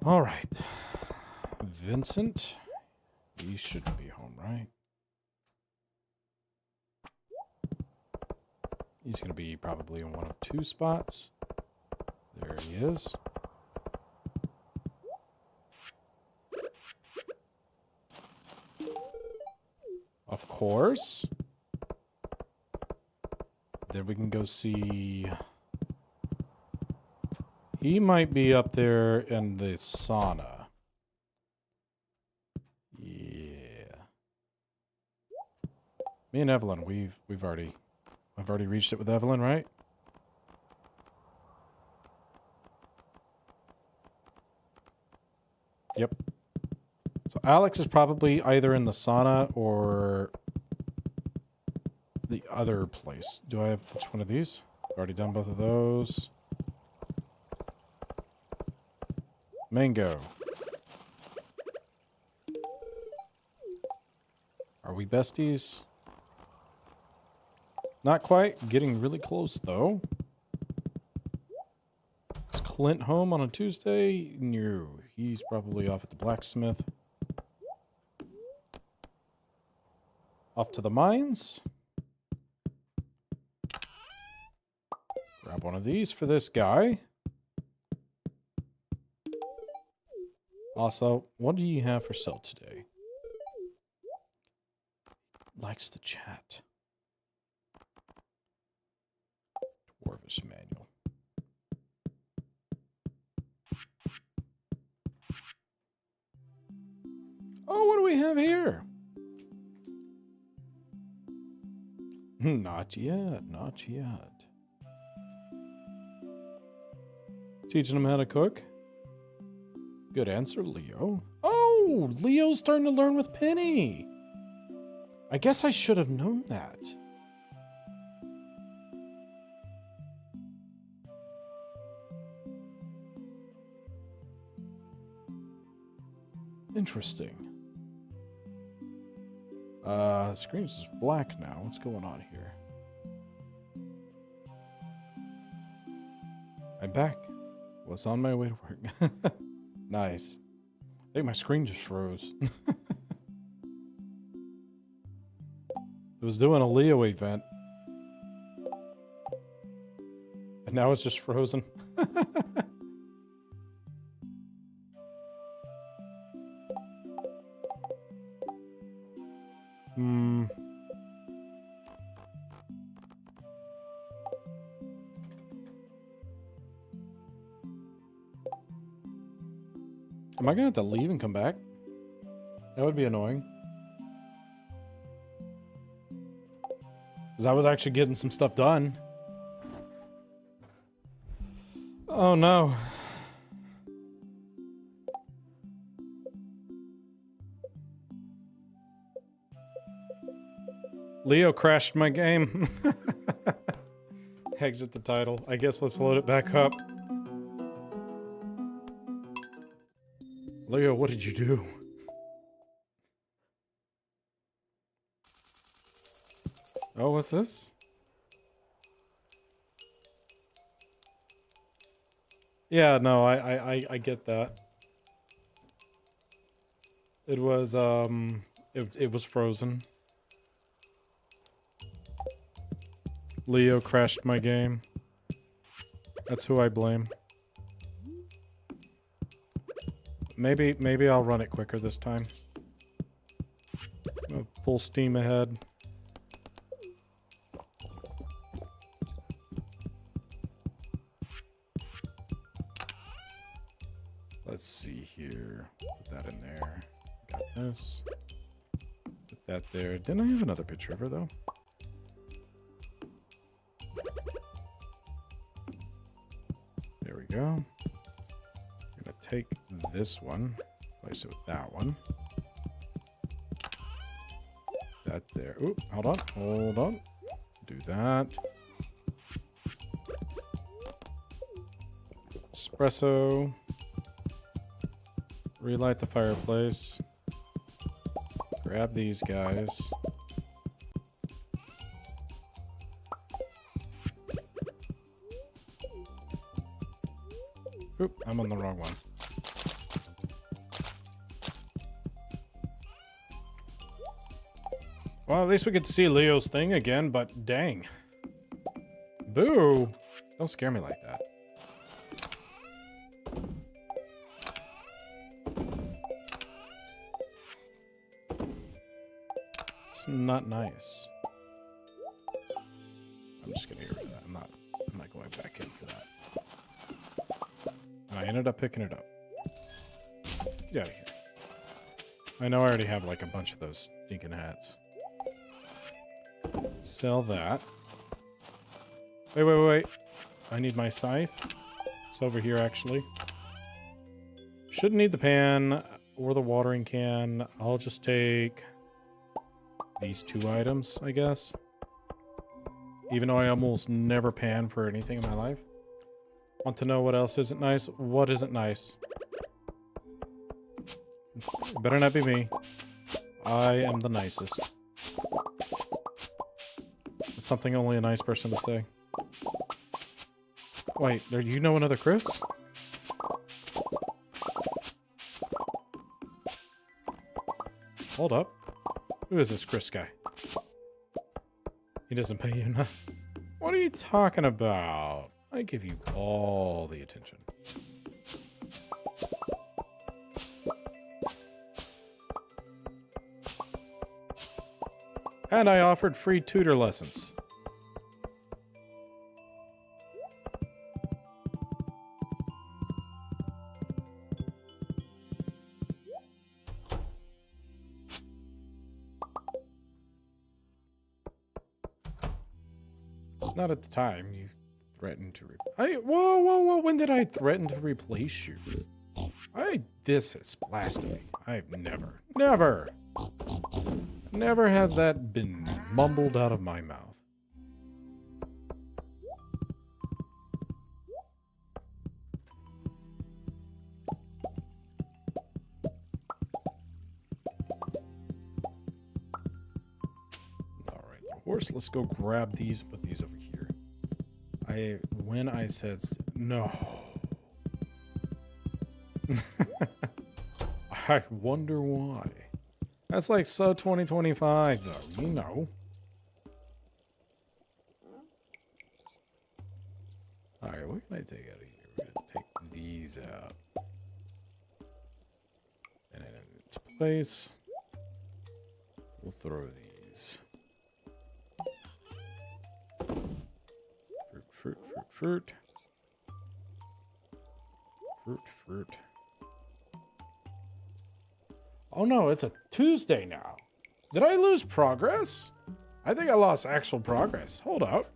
All right, Vincent. He shouldn't be home, right? He's going to be probably in one of two spots. There he is. Of course. then we can go see... He might be up there in the sauna. Yeah. Me and Evelyn, I've already reached it with Evelyn, right? Yep. So Alex is probably either in the sauna or the other place. Do I have which one of these? I've already done both of those. Mango. Are we besties? Not quite. Getting really close, though. Is Clint home on a Tuesday? No. He's probably off at the blacksmith. Off to the mines. Grab one of these for this guy. Also, what do you have for sale today? Likes to chat. Dwarvish manual. Oh, what do we have here? Not yet, not yet. Teaching him how to cook? Good answer, Leo. Oh, Leo's starting to learn with Penny. I guess I should have known that. Interesting. The screen's just black now. What's going on here? I'm back. Was on my way to work. Nice. I think my screen just froze. It was doing a Leo event. And now it's just frozen. Am I gonna have to leave and come back? That would be annoying. Because I was actually getting some stuff done. Oh no. Leo crashed my game. Exit the title. I guess let's load it back up. Leo, what did you do? Oh, what's this? Yeah, no, I get that. It was it was frozen. Leo crashed my game. That's who I blame. Maybe I'll run it quicker this time. Full steam ahead. Let's see here. Put that in there. Got this. Put that there. Didn't I have another picture of her though? There we go. I'm gonna take this one, place it with that one. That there. Oop, hold on. Do that. Espresso. Relight the fireplace. Grab these guys. Oop, I'm on the wrong one. Well, at least we get to see Leo's thing again, but dang. Boo! Don't scare me like that. It's not nice. I'm just gonna get rid of that. I'm not going back in for that. And I ended up picking it up. Get out of here. I know I already have like a bunch of those stinking hats. Sell that. Wait. I need my scythe. It's over here, actually. Shouldn't need the pan or the watering can. I'll just take these 2 items, I guess. Even though I almost never pan for anything in my life. Want to know what else isn't nice? What isn't nice? It better not be me. I am the nicest. It's something only a nice person to say. Wait, do you know another Chris? Hold up. Who is this Chris guy? He doesn't pay you enough. What are you talking about? I give you all the attention. And I offered free tutor lessons. Not at the time. You threatened to whoa, when did I threaten to replace you? This is blasphemy. I've never have that been mumbled out of my mouth. Alright, the horse, let's go grab these, put these over here. When I said no. I wonder why. That's like so 2025 though, you know. Alright, what can I take out of here? We're gonna take these out. And in its place, we'll throw these. Fruit. Oh no, it's a Tuesday now. Did I lose progress? I think I lost actual progress. Hold up.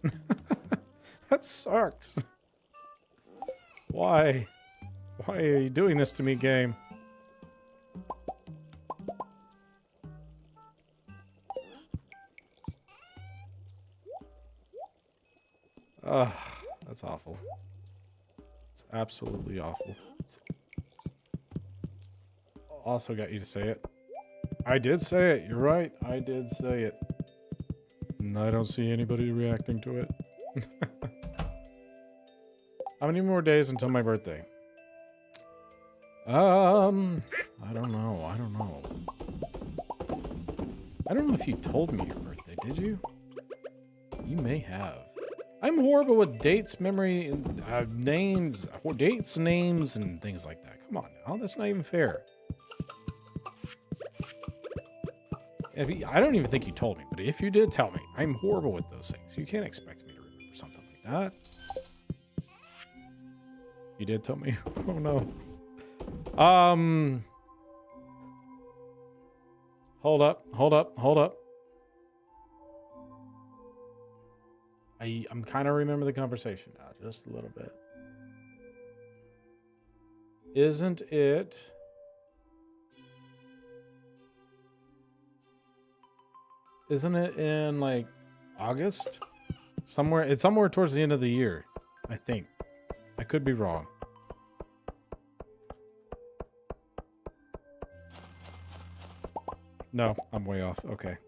That sucks. Why? Why are you doing this to me, game? Ugh, that's awful. It's absolutely awful. It's also got you to say it. I did say it. You're right. I did say it. And I don't see anybody reacting to it. How many more days until my birthday? I don't know. I don't know if you told me your birthday, did you? You may have. I'm horrible with dates, memory, names, names, and things like that. Come on now, that's not even fair. I don't even think you told me, but if you did tell me, I'm horrible with those things. You can't expect me to remember something like that. You did tell me? Oh no. Hold up. I'm kind of remember the conversation now, just a little bit. Isn't it? Isn't it in like August? Somewhere, it's somewhere towards the end of the year, I think. I could be wrong. No, I'm way off. Okay.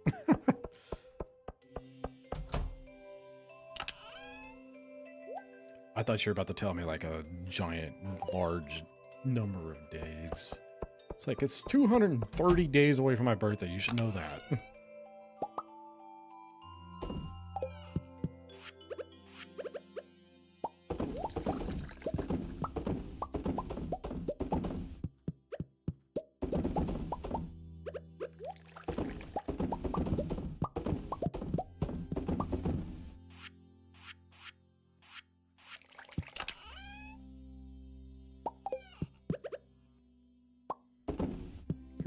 I thought you were about to tell me like a giant, large number of days. It's like, it's 230 days away from my birthday. You should know that.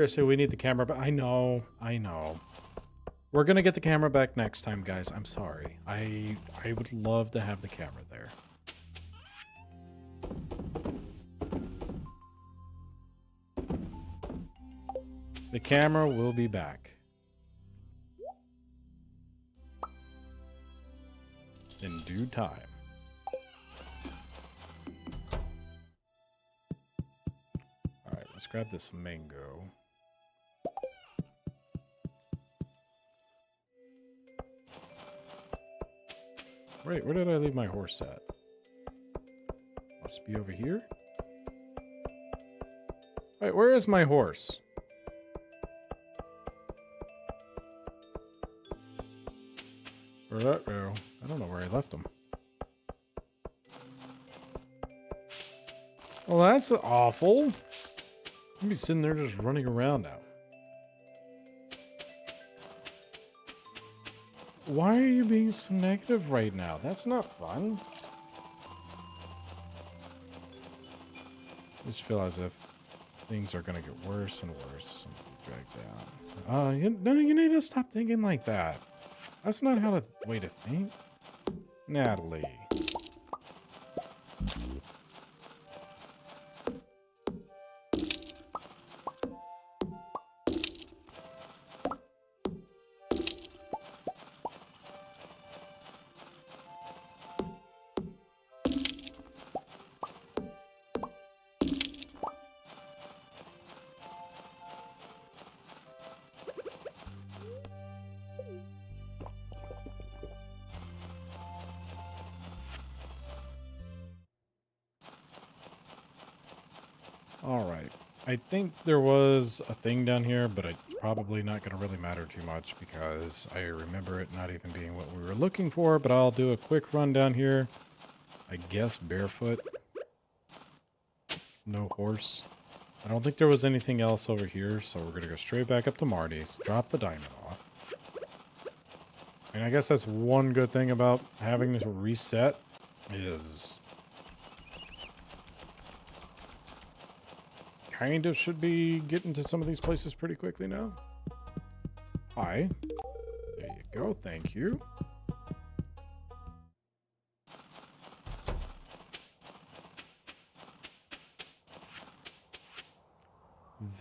Seriously, we need the camera back. I know. We're gonna get the camera back next time, guys. I'm sorry. I would love to have the camera there. The camera will be back. In due time. Alright, let's grab this mango. Wait, where did I leave my horse at? Must be over here? Wait, where is my horse? Where'd that go? I don't know where I left him. Well, that's awful. I'll be sitting there just running around now. Why are you being so negative right now? That's not fun. I just feel as if things are going to get worse and worse and be dragged down. You need to stop thinking like that. That's not how the way to think. Natalie. Alright. I think there was a thing down here, but it's probably not going to really matter too much because I remember it not even being what we were looking for, but I'll do a quick run down here. I guess barefoot. No horse. I don't think there was anything else over here, so we're going to go straight back up to Marty's, drop the diamond off. And I guess that's one good thing about having this reset is kind of should be getting to some of these places pretty quickly now. Hi. There you go. Thank you.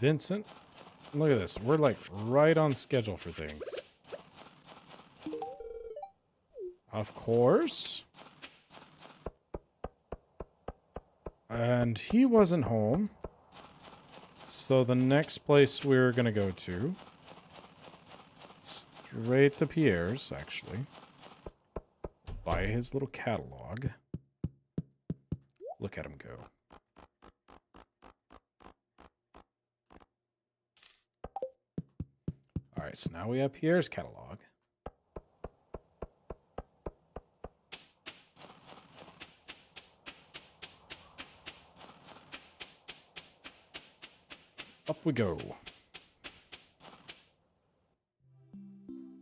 Vincent. Look at this. We're like right on schedule for things. Of course. And he wasn't home. So the next place we're going to go to, straight to Pierre's, actually. Buy his little catalog. Look at him go. Alright, so now we have Pierre's catalog. Up we go.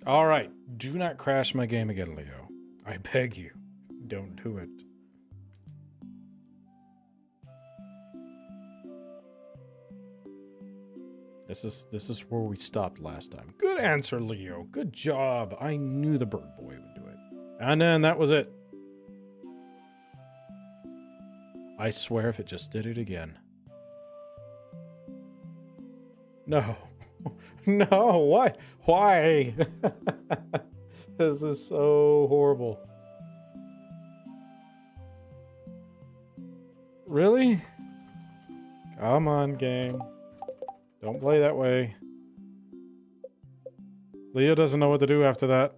All right. Do not crash my game again, Leo. I beg you. Don't do it. This is where we stopped last time. Good answer, Leo. Good job. I knew the bird boy would do it. And then that was it. I swear if it just did it again. No. No, why? Why? This is so horrible. Really? Come on, game. Don't play that way. Leo doesn't know what to do after that.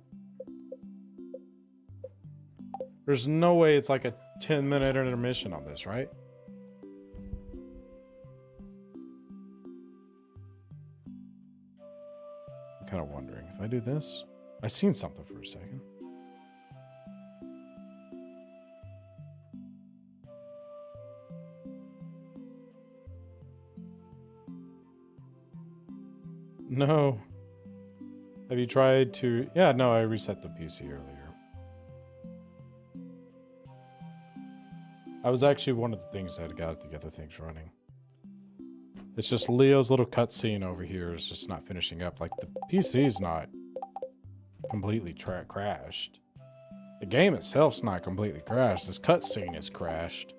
There's no way it's like a 10-minute intermission on this, right? Kind of wondering if I do this. I seen something for a second. No. Have you tried to... Yeah, no, I reset the PC earlier. I was actually one of the things that got to get the things running. It's just Leo's little cutscene over here is just not finishing up. Like, the PC's not completely crashed. The game itself's not completely crashed. This cutscene is crashed.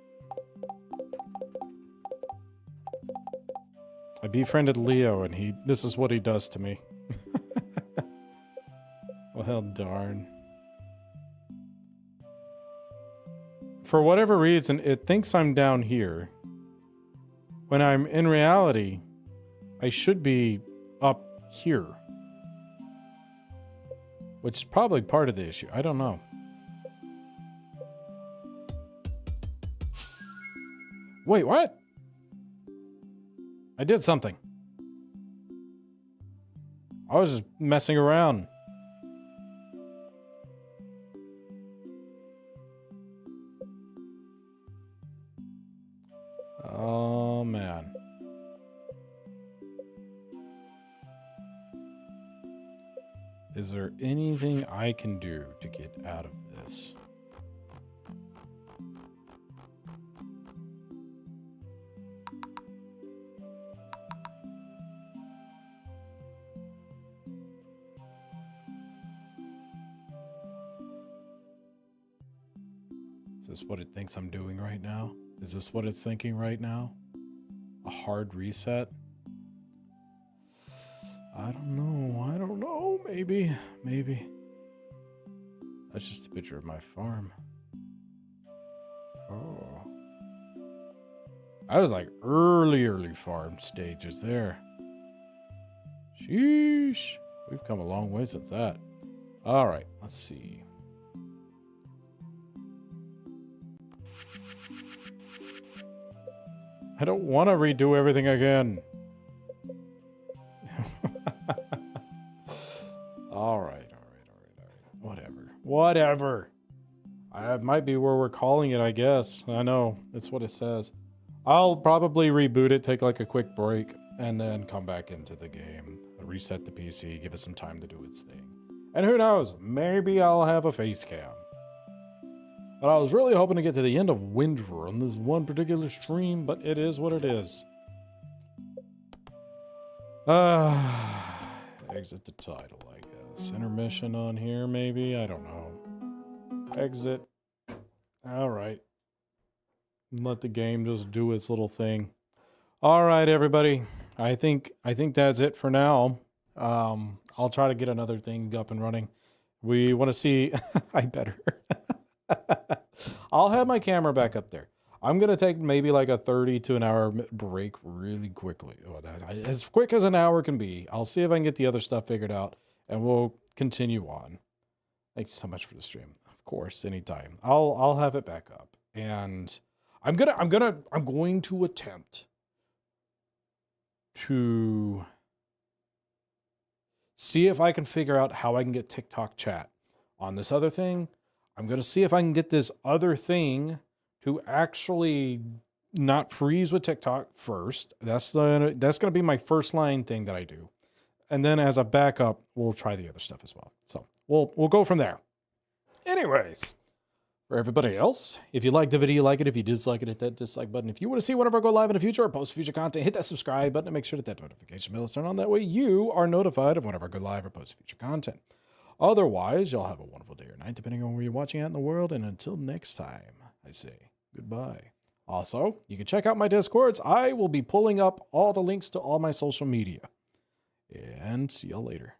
I befriended Leo, and this is what he does to me. Well, darn. For whatever reason, it thinks I'm down here. When I'm in reality, I should be up here. Which is probably part of the issue. I don't know. Wait, what? I did something. I was just messing around. Oh, man. Is there anything I can do to get out of this? Is this what it thinks I'm doing right now? Is this what it's thinking right now? A hard reset? I don't know. I don't know. Maybe. Maybe. That's just a picture of my farm. Oh. I was like early farm stages there. Sheesh. We've come a long way since that. All right. Let's see. I don't want to redo everything again. All right. Whatever. I might be where we're calling it, I guess. I know. That's what it says. I'll probably reboot it, take like a quick break, and then come back into the game. Reset the PC, give it some time to do its thing. And who knows? Maybe I'll have a face cam. But I was really hoping to get to the end of Winter on this one particular stream, but it is what it is. Exit the title, I guess. Intermission on here, maybe? I don't know. Exit. All right. Let the game just do its little thing. All right, everybody. I think that's it for now. I'll try to get another thing up and running. We want to see... I better. I'll have my camera back up there. I'm going to take maybe like a 30 to an hour break really quickly. As quick as an hour can be. I'll see if I can get the other stuff figured out, and we'll continue on. Thank you so much for the stream. Of course, anytime. I'll have it back up. And I'm going to attempt to see if I can figure out how I can get TikTok chat on this other thing. I'm going to see if I can get this other thing to actually not freeze with TikTok first. That's going to be my first line thing that I do. And then as a backup, we'll try the other stuff as well. So we'll go from there. Anyways, for everybody else, if you liked the video, like it. If you dislike it, hit that dislike button. If you want to see whenever I go live in the future or post future content, hit that subscribe button and make sure that notification bell is turned on. That way you are notified of whenever I go live or post future content. Otherwise, y'all have a wonderful day or night, depending on where you're watching at in the world. And until next time, I say goodbye. Also, you can check out my Discords. I will be pulling up all the links to all my social media. And see y'all later.